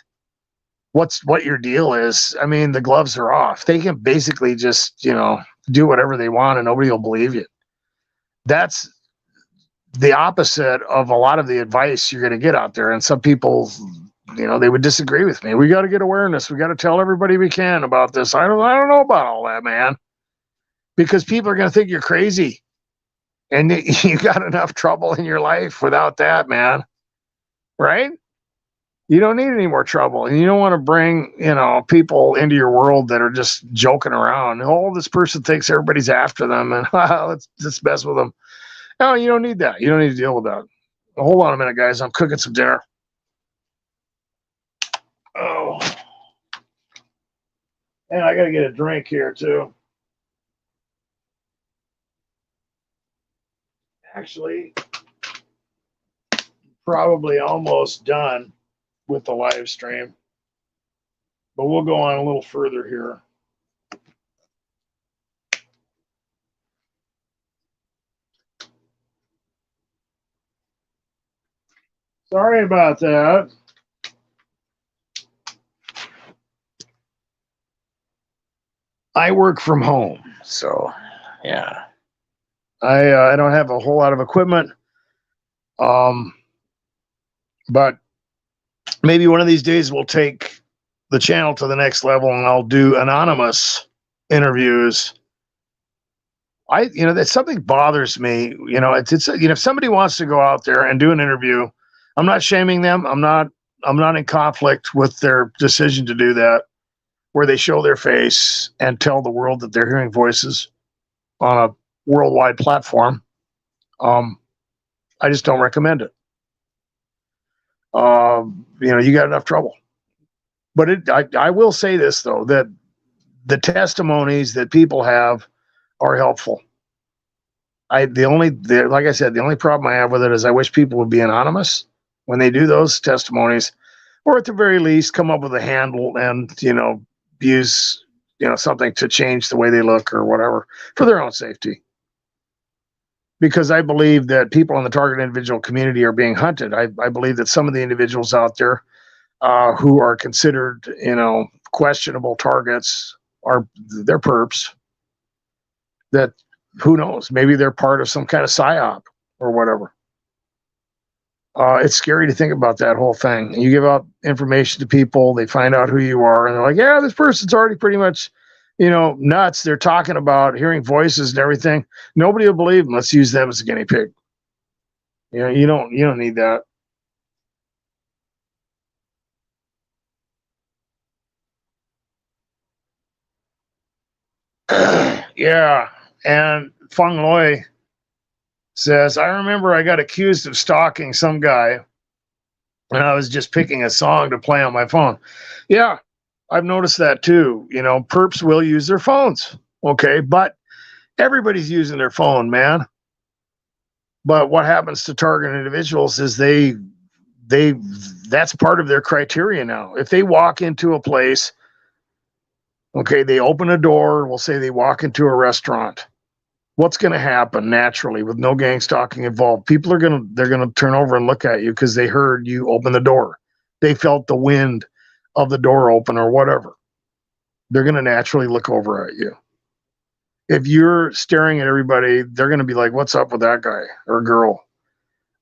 what your deal is. I mean, the gloves are off. They can basically just, do whatever they want and nobody will believe you. That's the opposite of a lot of the advice you're going to get out there. And some people, they would disagree with me. We got to get awareness. We got to tell everybody we can about this. I don't know about all that, man, because people are going to think you're crazy. And you got enough trouble in your life without that, man. Right? You don't need any more trouble. And you don't want to bring, people into your world that are just joking around. Oh, this person thinks everybody's after them and let's just mess with them. No, you don't need that. You don't need to deal with that. Hold on a minute, guys. I'm cooking some dinner. Oh. And I got to get a drink here, too. Actually, probably almost done with the live stream. But we'll go on a little further here. Sorry about that. I work from home, so yeah. I don't have a whole lot of equipment, but maybe one of these days we'll take the channel to the next level and I'll do anonymous interviews. That something bothers me. It's if somebody wants to go out there and do an interview, I'm not shaming them. I'm not in conflict with their decision to do that, where they show their face and tell the world that they're hearing voices on a worldwide platform. I just don't recommend it. You got enough trouble. But I will say this, though, that the testimonies that people have are helpful. Like I said, the only problem I have with it is I wish people would be anonymous when they do those testimonies, or at the very least come up with a handle and, use, something to change the way they look or whatever for their own safety. Because I believe that people in the target individual community are being hunted. I believe that some of the individuals out there who are considered, questionable targets they're perps. That, who knows, maybe they're part of some kind of psyop or whatever. It's scary to think about that whole thing. You give out information to people, they find out who you are, and they're like, yeah, this person's already pretty much, nuts. They're talking about hearing voices and everything. Nobody will believe them. Let's use them as a guinea pig. You don't need that. Yeah. And Feng Loi says, I remember I got accused of stalking some guy and I was just picking a song to play on my phone. Yeah, I've noticed that too. Perps will use their phones. Okay. But everybody's using their phone, man. But what happens to target individuals is that's part of their criteria now. If they walk into a place, okay, they open a door, we'll say they walk into a restaurant. What's going to happen naturally with no gang stalking involved? People they're going to turn over and look at you because they heard you open the door. They felt the wind of the door open or whatever. They're going to naturally look over at you. If you're staring at everybody, they're going to be like, what's up with that guy or girl?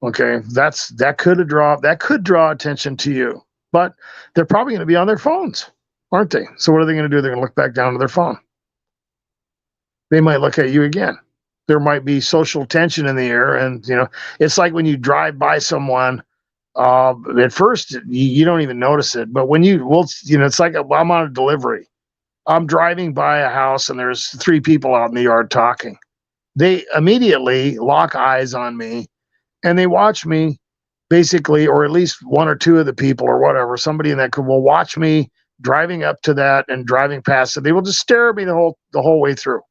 Okay, that could draw attention to you, but they're probably going to be on their phones, aren't they? So what are they going to do? They're going to look back down to their phone. They might look at you again. There might be social tension in the air. And, it's like when you drive by someone, at first you don't even notice it. But when it's like I'm on a delivery. I'm driving by a house and there's 3 people out in the yard talking. They immediately lock eyes on me and they watch me basically, or at least 1 or 2 of the people or whatever, somebody in that will watch me driving up to that and driving past it. They will just stare at me the whole way through.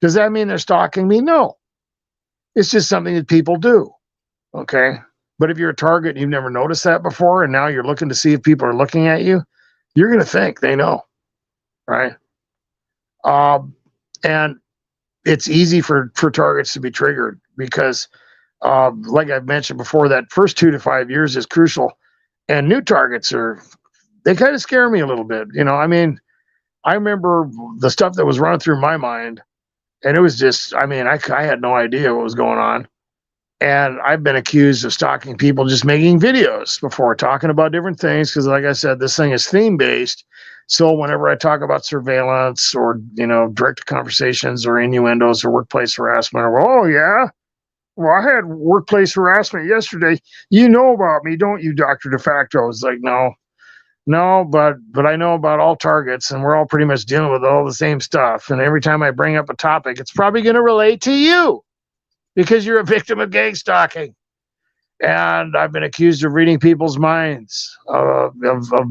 Does that mean they're stalking me? No. It's just something that people do. Okay. But if you're a target and you've never noticed that before, and now you're looking to see if people are looking at you, you're going to think they know. Right. And it's easy for targets to be triggered because, like I've mentioned before, that first 2 to 5 years is crucial. And new targets they kind of scare me a little bit. I mean, I remember the stuff that was running through my mind, and it was just, I mean, I had no idea what was going on. And I've been accused of stalking people just making videos before, talking about different things. Because, like I said, this thing is theme based. So whenever I talk about surveillance or, direct conversations or innuendos or workplace harassment, or, oh, yeah, well, I had workplace harassment yesterday. You know about me, don't you, Dr. De facto? It's like, no, but I know about all targets, and we're all pretty much dealing with all the same stuff. And every time I bring up a topic, it's probably going to relate to you because you're a victim of gang stalking. And I've been accused of reading people's minds, of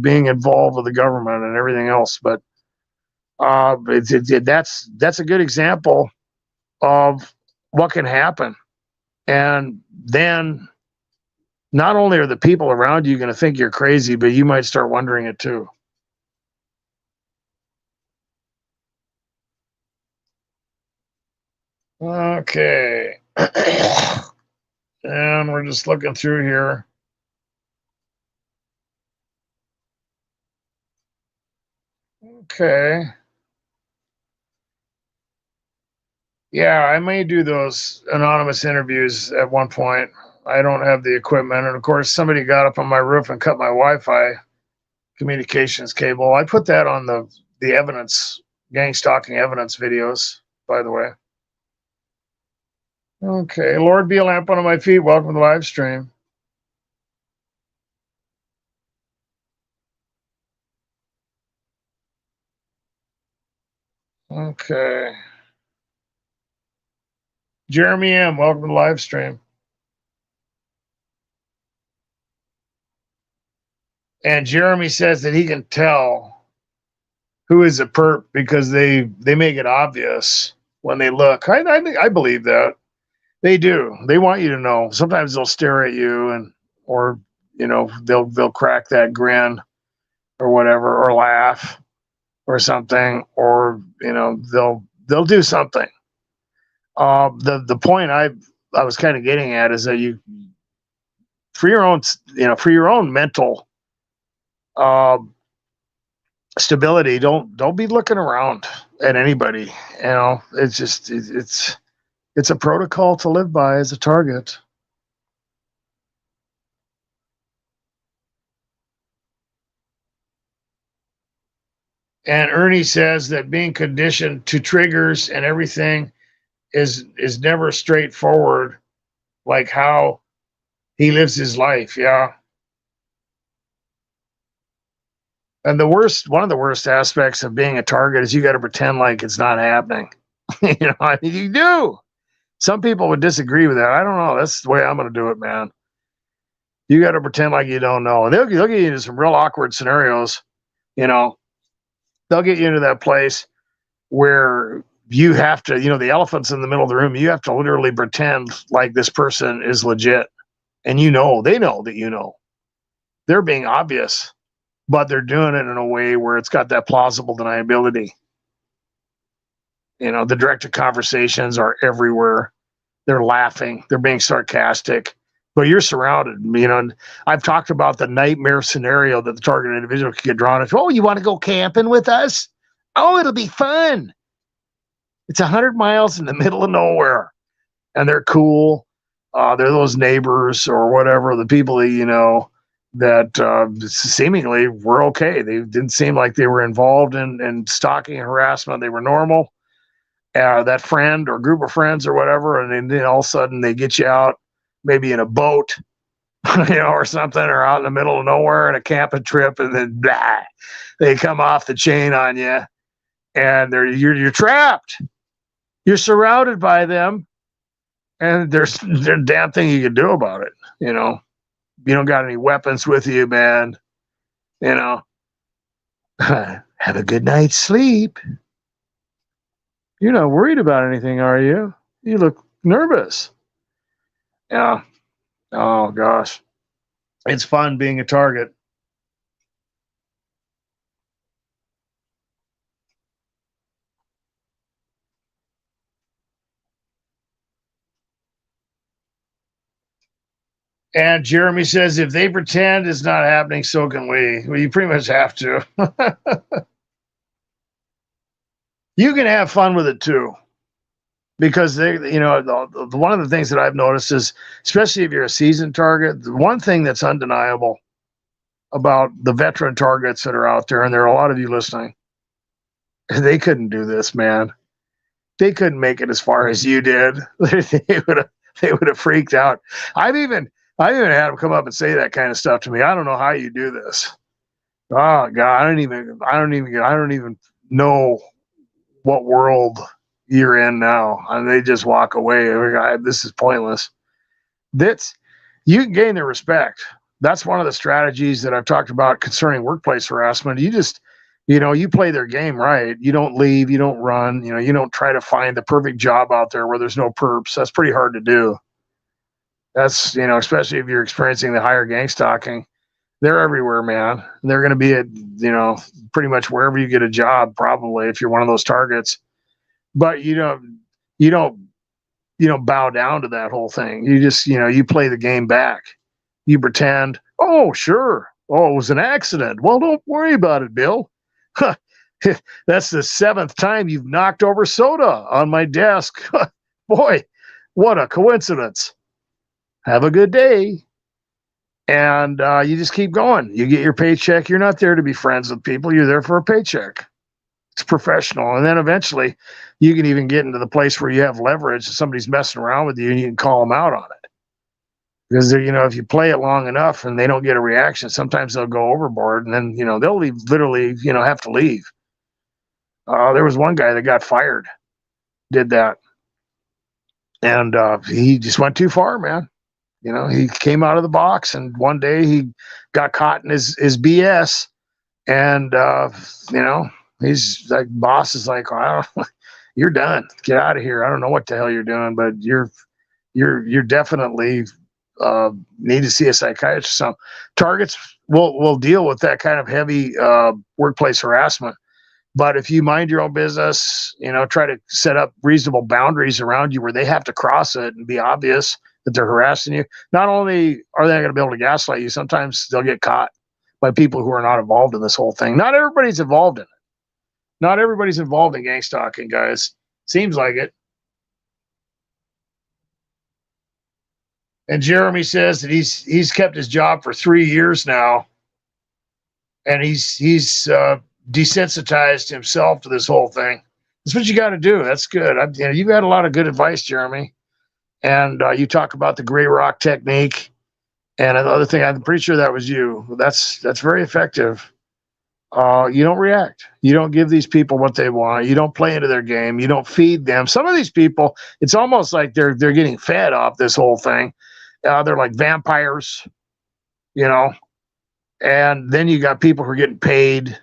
being involved with the government and everything else. But that's a good example of what can happen. And then not only are the people around you going to think you're crazy, but you might start wondering it too. Okay. And we're just looking through here. Okay. Yeah, I may do those anonymous interviews at one point. I don't have the equipment. And of course, somebody got up on my roof and cut my Wi Fi communications cable. I put that on the evidence, gang stalking evidence videos, by the way. Okay. Lord be a lamp under my feet. Welcome to the live stream. Okay. Jeremy M., welcome to the live stream. And Jeremy says that he can tell who is a perp because they make it obvious when they look. I believe that. They do. They want you to know. Sometimes they'll stare at you or they'll crack that grin or whatever, or laugh or something, or they'll do something. The point I was kind of getting at is that you, for your own mental stability, don't be looking around at anybody. It's just it's a protocol to live by as a target. And Ernie says that being conditioned to triggers and everything is never straightforward, like how he lives his life. Yeah. And one of the worst aspects of being a target is you got to pretend like it's not happening. I mean, you do. Some people would disagree with that. I don't know. That's the way I'm going to do it, man. You got to pretend like you don't know. And they'll get you into some real awkward scenarios. They'll get you into that place where you have to, the elephant's in the middle of the room. You have to literally pretend like this person is legit. And they know that they're being obvious, but they're doing it in a way where it's got that plausible deniability. The directed conversations are everywhere. They're laughing. They're being sarcastic. But you're surrounded. And I've talked about the nightmare scenario that the target individual could get drawn into. Oh, you want to go camping with us? Oh, it'll be fun. It's 100 miles in the middle of nowhere. And they're cool. They're those neighbors or whatever, the people that seemingly were okay. They didn't seem like they were involved in stalking and harassment. They were normal. That friend or group of friends or whatever, and then all of a sudden they get you out, maybe in a boat, or something, or out in the middle of nowhere in a camping trip, and then blah, they come off the chain on you, and you're trapped. You're surrounded by them, and there's damn thing you can do about it. You don't got any weapons with you, man. Have a good night's sleep. You're not worried about anything, are you? You look nervous. Yeah. Oh, gosh. It's fun being a target. And Jeremy says, if they pretend it's not happening, so can we. Well, you pretty much have to. You can have fun with it too. Because one of the things that I've noticed is, especially if you're a seasoned target, the one thing that's undeniable about the veteran targets that are out there, and there are a lot of you listening, they couldn't do this, man. They couldn't make it as far as you did. They would have freaked out. I've even had them come up and say that kind of stuff to me. I don't know how you do this. Oh God, I don't even know what world you're in now. And they just walk away. This is pointless. You can gain their respect. That's one of the strategies that I've talked about concerning workplace harassment. You play their game right. You don't leave, you don't run, you don't try to find the perfect job out there where there's no perps. That's pretty hard to do. That's, especially if you're experiencing the higher gang stalking. They're everywhere, man. They're going to be at, pretty much wherever you get a job, probably, if you're one of those targets. But you don't bow down to that whole thing. You just, you play the game back. You pretend, oh, sure. Oh, it was an accident. Well, don't worry about it, Bill. That's the 7th time you've knocked over soda on my desk. Boy, what a coincidence. Have a good day. And you just keep going. You get your paycheck. You're not there to be friends with people. You're there for a paycheck. It's professional. And then eventually you can even get into the place where you have leverage. Somebody's messing around with you and you can call them out on it. Because, if you play it long enough and they don't get a reaction, sometimes they'll go overboard and then, they'll literally have to leave. There was one guy that got fired, did that. And he just went too far, man. He came out of the box and one day he got caught in his BS. And, he's like, boss is like, well, you're done. Get out of here. I don't know what the hell you're doing, but you're definitely need to see a psychiatrist. So targets will deal with that kind of heavy workplace harassment. But if you mind your own business, try to set up reasonable boundaries around you where they have to cross it and be obvious that they're harassing you. Not only are they going to be able to gaslight you, sometimes they'll get caught by people who are not involved in this whole thing. Not everybody's involved in it. Not everybody's involved in gang stalking, guys. Seems like it. And Jeremy says that he's kept his job for 3 years now, and he's desensitized himself to this whole thing. That's what you got to do. That's good. You've had a lot of good advice, Jeremy. And you talk about the gray rock technique. And another thing, I'm pretty sure that was you. That's very effective. You don't react. You don't give these people what they want. You don't play into their game. You don't feed them. Some of these people, it's almost like they're getting fed off this whole thing. They're like vampires, and then you got people who are getting paid,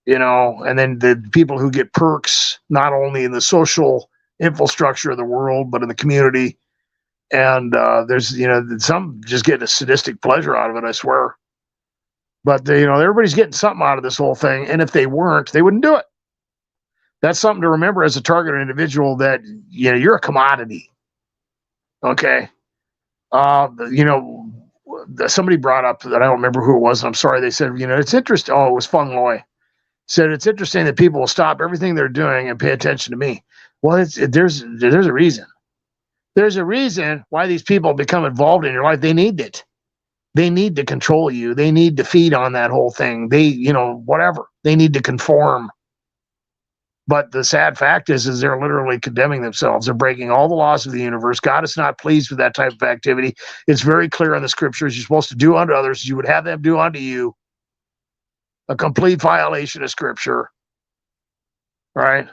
and then the people who get perks, not only in the social infrastructure of the world, but in the community. And there's, some just getting a sadistic pleasure out of it, I swear. But, everybody's getting something out of this whole thing. And if they weren't, they wouldn't do it. That's something to remember as a targeted individual, that, you're a commodity. Okay. Somebody brought up that I don't remember who it was. And I'm sorry. They said, it's interesting. Oh, it was Fung Loy. Said it's interesting that people will stop everything they're doing and pay attention to me. Well, there's a reason. There's a reason why these people become involved in your life. They need it. They need to control you. They need to feed on that whole thing. They, whatever. They need to conform. But the sad fact is they're literally condemning themselves. They're breaking all the laws of the universe. God is not pleased with that type of activity. It's very clear in the scriptures. You're supposed to do unto others as you would have them do unto you. A complete violation of scripture. Right?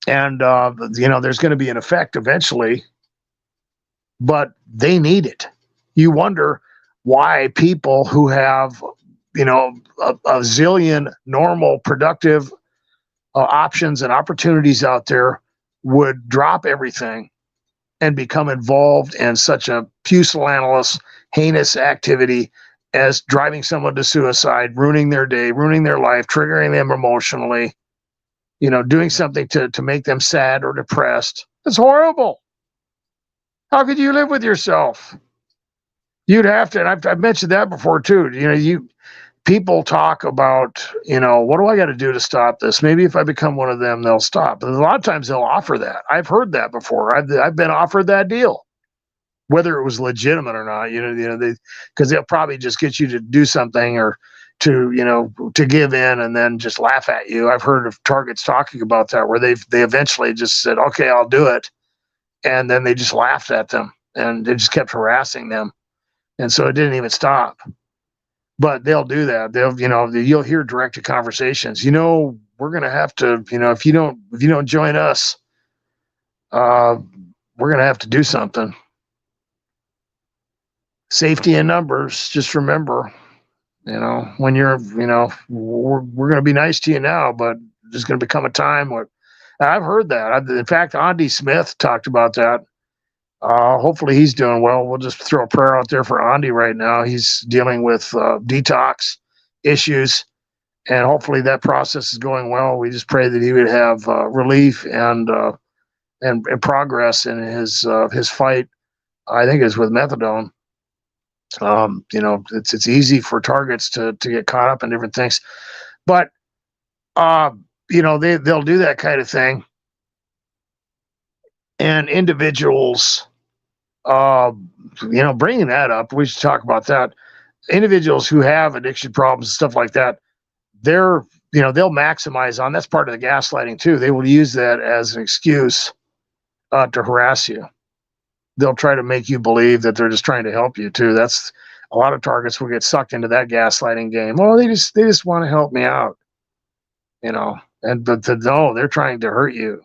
There's going to be an effect eventually, but they need it. You wonder why people who have, a zillion normal, productive options and opportunities out there would drop everything and become involved in such a pusillanimous, heinous activity as driving someone to suicide, ruining their day, ruining their life, triggering them emotionally, doing something to make them sad or depressed. It's horrible. How could you live with yourself? You'd have to, and I've mentioned that before too. People talk about, what do I got to do to stop this? Maybe if I become one of them, they'll stop. And a lot of times they'll offer that. I've heard that before. I've been offered that deal, whether it was legitimate or not. Because they'll probably just get you to do something or to give in and then just laugh at you. I've heard of targets talking about that where they eventually just said, okay, I'll do it, and then they just laughed at them and they just kept harassing them, and so it didn't even stop. But they'll do that. You'll hear directed conversations. We're gonna have to, if you don't join us, we're gonna have to do something. Safety in numbers. Just remember, when you're, we're gonna be nice to you now, but there's gonna become a time where I've heard that. In fact, Andy Smith talked about that. Hopefully he's doing well. We'll just throw a prayer out there for Andy right now. He's dealing with detox issues, and hopefully that process is going well. We just pray that he would have relief and progress in his fight. I think it's with methadone. It's easy for targets to get caught up in different things, but they'll do that kind of thing. And individuals, bringing that up, we should talk about that. Individuals who have addiction problems and stuff like that, they'll maximize on, that's part of the gaslighting too. They will use that as an excuse to harass you. They'll try to make you believe that they're just trying to help you too. That's a lot of targets will get sucked into that gaslighting game. They just want to help me out, no, they're trying to hurt you.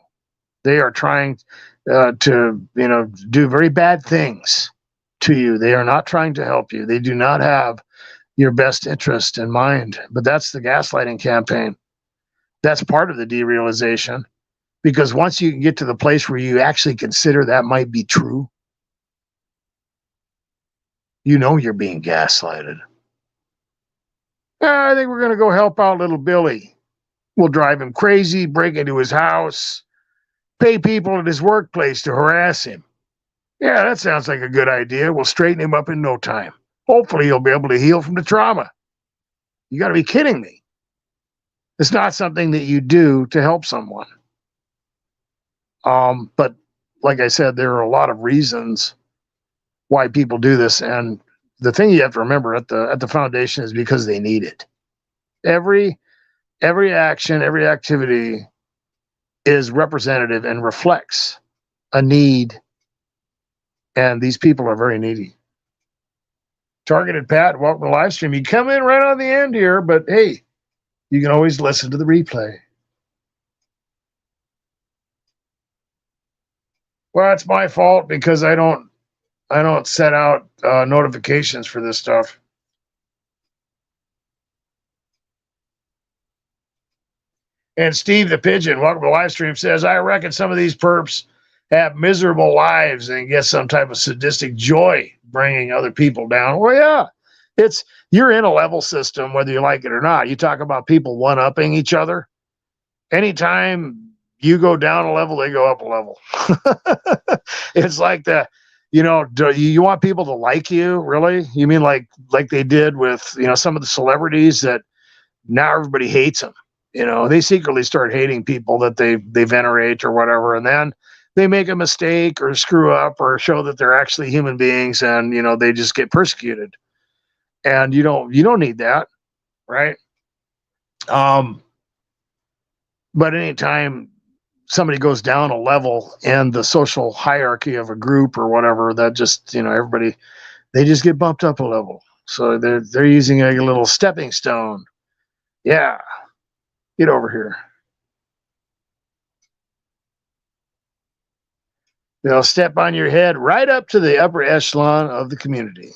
They are trying to do very bad things to you. They are not trying to help you. They do not have your best interest in mind. But that's the gaslighting campaign. That's part of the derealization, because once you can get to the place where you actually consider that might be true, you're being gaslighted. I think we're going to go help out little Billy. We'll drive him crazy, break into his house, pay people at his workplace to harass him. Yeah, that sounds like a good idea. We'll straighten him up in no time. Hopefully he'll be able to heal from the trauma. You got to be kidding me. It's not something that you do to help someone. But like I said, there are a lot of reasons why people do this. And the thing you have to remember at the foundation is because they need it. Every action, every activity is representative and reflects a need. And these people are very needy. Targeted Pat, welcome to the live stream. You come in right on the end here, but hey, you can always listen to the replay. Well, it's my fault because I don't set out notifications for this stuff. And Steve the Pigeon, welcome to the live stream, says, I reckon some of these perps have miserable lives and get some type of sadistic joy bringing other people down. Well, yeah, you're in a level system, whether you like it or not. You talk about people one-upping each other. Anytime you go down a level, they go up a level. It's like do you want people to like you? Really? You mean like they did with, some of the celebrities that now everybody hates them. They secretly start hating people that they venerate or whatever. And then they make a mistake or screw up or show that they're actually human beings, and they just get persecuted. And you don't need that, right? But anytime somebody goes down a level in the social hierarchy of a group or whatever, that just everybody, they just get bumped up a level. So they're using a little stepping stone. Yeah, get over here. They'll step on your head right up to the upper echelon of the community.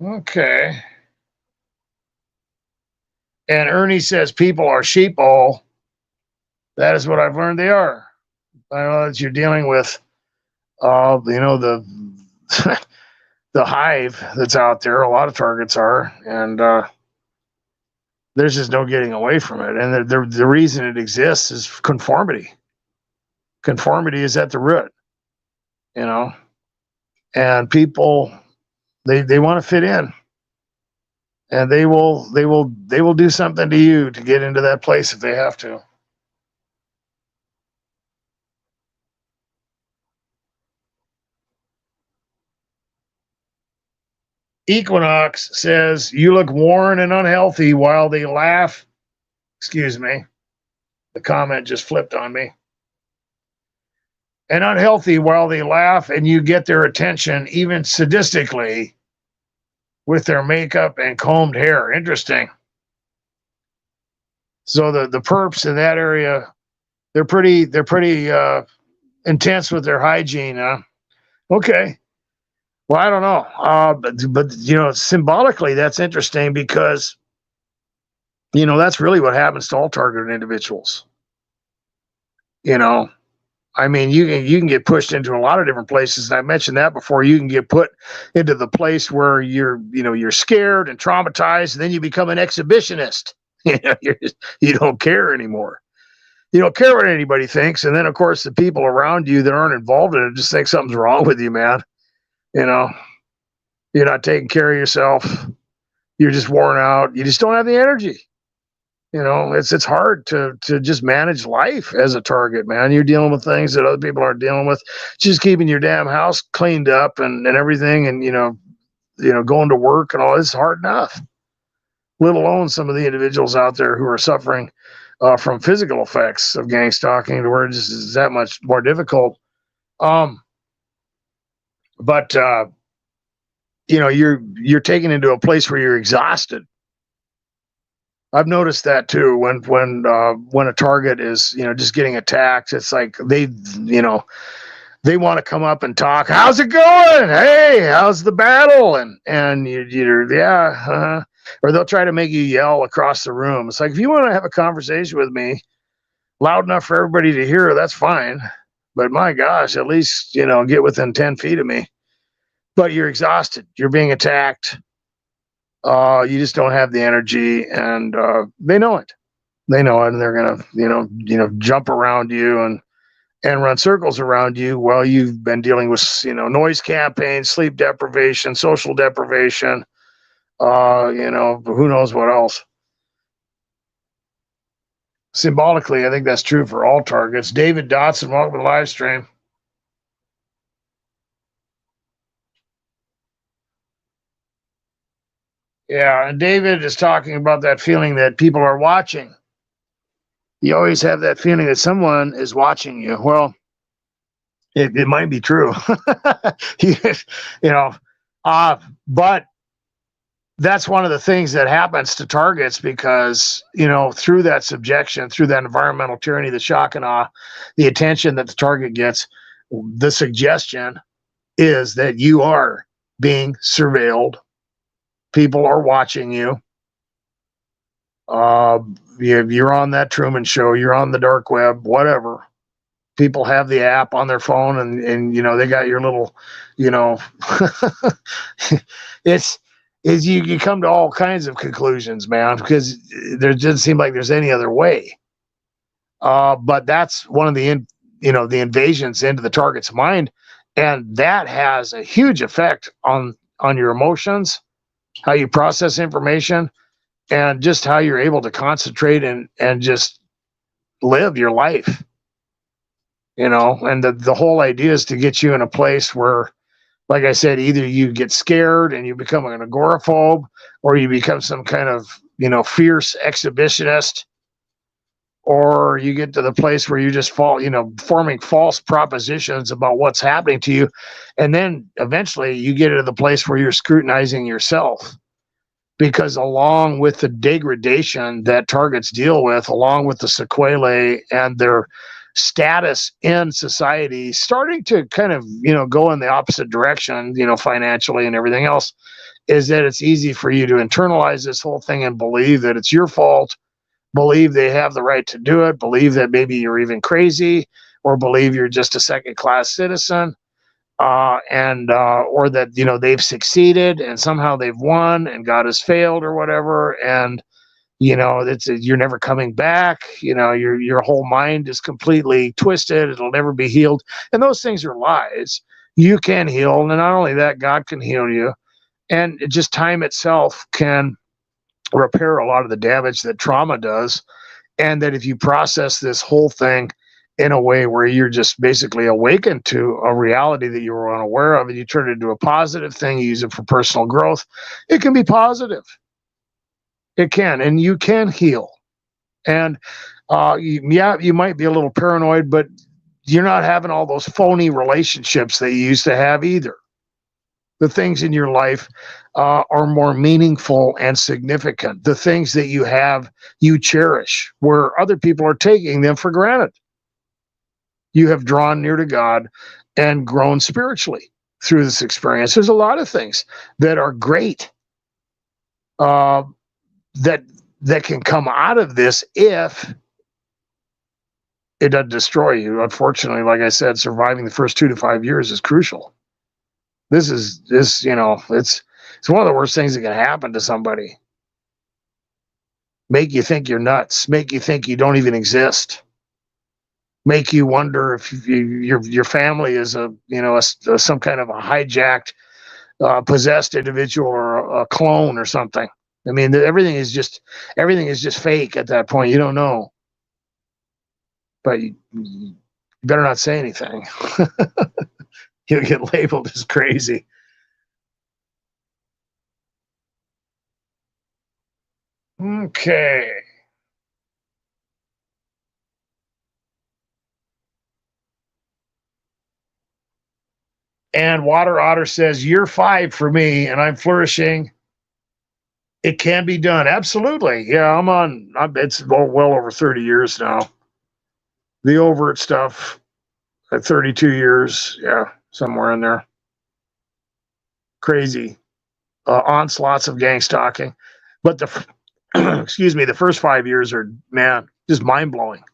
Okay. And Ernie says people are sheeple. That is what I've learned they are. I know that you're dealing with, the the hive that's out there. A lot of targets are, and there's just no getting away from it. And the reason it exists is conformity. Conformity is at the root, you know, and people, they want to fit in, and they will do something to you to get into that place if they have to. Equinox says, you look worn and unhealthy while they laugh. Excuse me. The comment just flipped on me. And unhealthy while they laugh and you get their attention, even sadistically, with their makeup and combed hair. Interesting. So the perps in that area, they're pretty intense with their hygiene, huh? Okay. Well, I don't know. But you know, symbolically, that's interesting because, you know, that's really what happens to all targeted individuals. You know, I mean, you can get pushed into a lot of different places. And I mentioned that before. You can get put into the place where you're scared and traumatized, and then you become an exhibitionist. You don't care anymore. You don't care what anybody thinks. And then, of course, the people around you that aren't involved in it just think something's wrong with you, man. You know, you're not taking care of yourself. You're just worn out. You just don't have the energy. You know, it's hard to just manage life as a target, man. You're dealing with things that other people aren't dealing with. Just keeping your damn house cleaned up and everything, and you know, going to work and all this is hard enough. Let alone some of the individuals out there who are suffering from physical effects of gang stalking, to where it just is that much more difficult. But you know, you're taken into a place where you're exhausted. I've noticed that too. When a target is, you know, just getting attacked, it's like they want to come up and talk. How's it going? Hey, how's the battle? And you're yeah, or they'll try to make you yell across the room. It's like, if you want to have a conversation with me loud enough for everybody to hear, that's fine. But my gosh, at least, you know, get within 10 feet of me. But you're exhausted. You're being attacked. You just don't have the energy, and they know it. They know it, and they're gonna, jump around you and run circles around you while you've been dealing with, noise campaigns, sleep deprivation, social deprivation, who knows what else. Symbolically, I think that's true for all targets. David Dotson, welcome to the live stream. Yeah, and David is talking about that feeling that people are watching. You always have that feeling that someone is watching you. Well, it might be true, but that's one of the things that happens to targets because, through that subjection, through that environmental tyranny, the shock and awe, the attention that the target gets, the suggestion is that you are being surveilled. People are watching you. You're on that Truman Show. You're on the dark web, whatever. People have the app on their phone, and they got your little, it's you come to all kinds of conclusions, man, because there doesn't seem like there's any other way. But that's one of the the invasions into the target's mind, and that has a huge effect on your emotions, how you process information, and just how you're able to concentrate and just live your life. And the whole idea is to get you in a place where, like I said, either you get scared and you become an agoraphobe, or you become some kind of, fierce exhibitionist, or you get to the place where you just fall, forming false propositions about what's happening to you. And then eventually you get into the place where you're scrutinizing yourself. Because along with the degradation that targets deal with, along with the sequelae and their status in society starting to kind of, go in the opposite direction, financially and everything else, is that it's easy for you to internalize this whole thing and believe that it's your fault, believe they have the right to do it, believe that maybe you're even crazy, or believe you're just a second-class citizen. Or that, they've succeeded and somehow they've won and God has failed or whatever. And you're never coming back. Your whole mind is completely twisted. It'll never be healed. And those things are lies. You can heal. And not only that, God can heal you. And just time itself can repair a lot of the damage that trauma does. And that if you process this whole thing in a way where you're just basically awakened to a reality that you were unaware of, and you turn it into a positive thing, you use it for personal growth, it can be positive. It can, and you can heal. And you might be a little paranoid, but you're not having all those phony relationships that you used to have either. The things in your life are more meaningful and significant. The things that you have, you cherish, where other people are taking them for granted. You have drawn near to God and grown spiritually through this experience. There's a lot of things that are great that can come out of this if it doesn't destroy you. Unfortunately, like I said, surviving the first 2 to 5 years is crucial. It's one of the worst things that can happen to somebody. Make you think you're nuts. Make you think you don't even exist. Make you wonder if your family is some kind of a hijacked, possessed individual or a clone or something. I mean, everything is just fake at that point. You don't know, but you better not say anything. You'll get labeled as crazy. Okay. And Water Otter says, "Year 5 for me, and I'm flourishing. It can be done." Absolutely. Yeah, it's well over 30 years now. The overt stuff, 32 years. Yeah, somewhere in there. Crazy. Onslaughts of gang stalking. But excuse me, the first 5 years are, man, just mind blowing.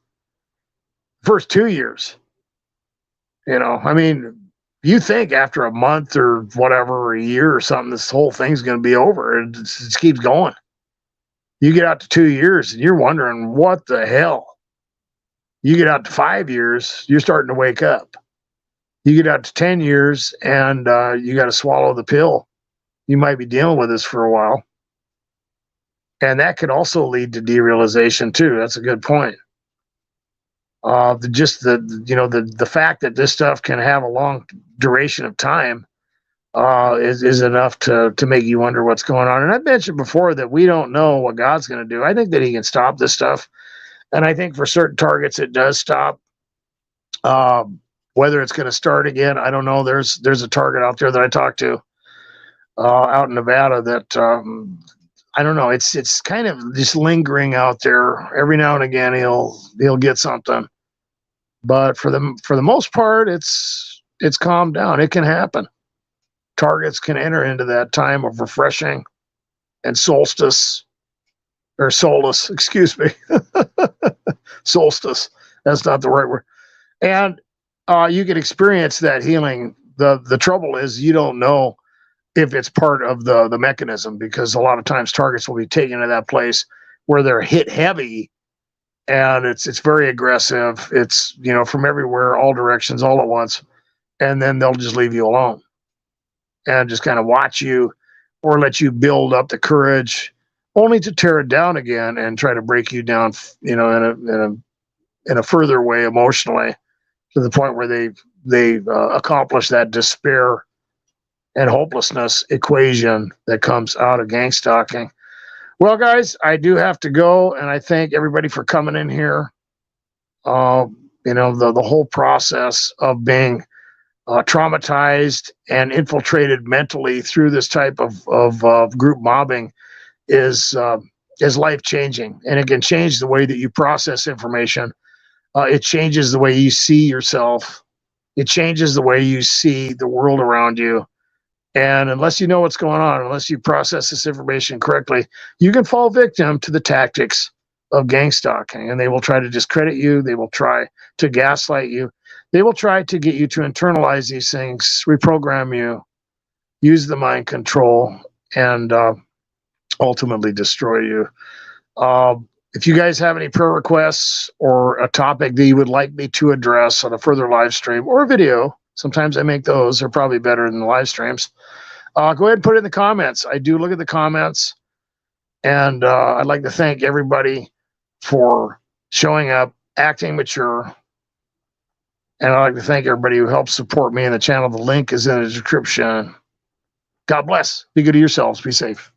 First 2 years, I mean, you think after a month or whatever, or a year or something, this whole thing's going to be over. It just keeps going. You get out to 2 years and you're wondering, what the hell? You get out to 5 years, you're starting to wake up. You get out to 10 years and you got to swallow the pill. You might be dealing with this for a while. And that could also lead to derealization too. That's a good point. The fact that this stuff can have a long duration of time is enough to make you wonder what's going on. And I mentioned before that we don't know what God's going to do. I think that He can stop this stuff, and I think for certain targets it does stop. Whether it's going to start again, I don't know. There's a target out there that I talked to out in Nevada that I don't know. It's kind of just lingering out there. Every now and again he'll get something. But for the most part, it's calmed down. It can happen. Targets can enter into that time of refreshing and solstice, excuse me. Solstice. That's not the right word. And you can experience that healing. The trouble is you don't know if it's part of the mechanism, because a lot of times targets will be taken to that place where they're hit heavy. And it's very aggressive. It's, from everywhere, all directions, all at once. And then they'll just leave you alone and just kind of watch you or let you build up the courage, only to tear it down again and try to break you down, in a further way emotionally, to the point where they accomplish that despair and hopelessness equation that comes out of gang stalking. Well, guys, I do have to go, and I thank everybody for coming in here. The whole process of being traumatized and infiltrated mentally through this type of group mobbing is life-changing, and it can change the way that you process information. It changes the way you see yourself. It changes the way you see the world around you. And unless you know what's going on, unless you process this information correctly, you can fall victim to the tactics of gang stalking. And they will try to discredit you. They will try to gaslight you. They will try to get you to internalize these things, reprogram you, use the mind control, and ultimately destroy you. If you guys have any prayer requests or a topic that you would like me to address on a further live stream or a video, sometimes I make those. They're probably better than the live streams. Go ahead and put it in the comments. I do look at the comments, and I'd like to thank everybody for showing up, acting mature, and I'd like to thank everybody who helps support me in the channel. The link is in the description. God bless. Be good to yourselves. Be safe.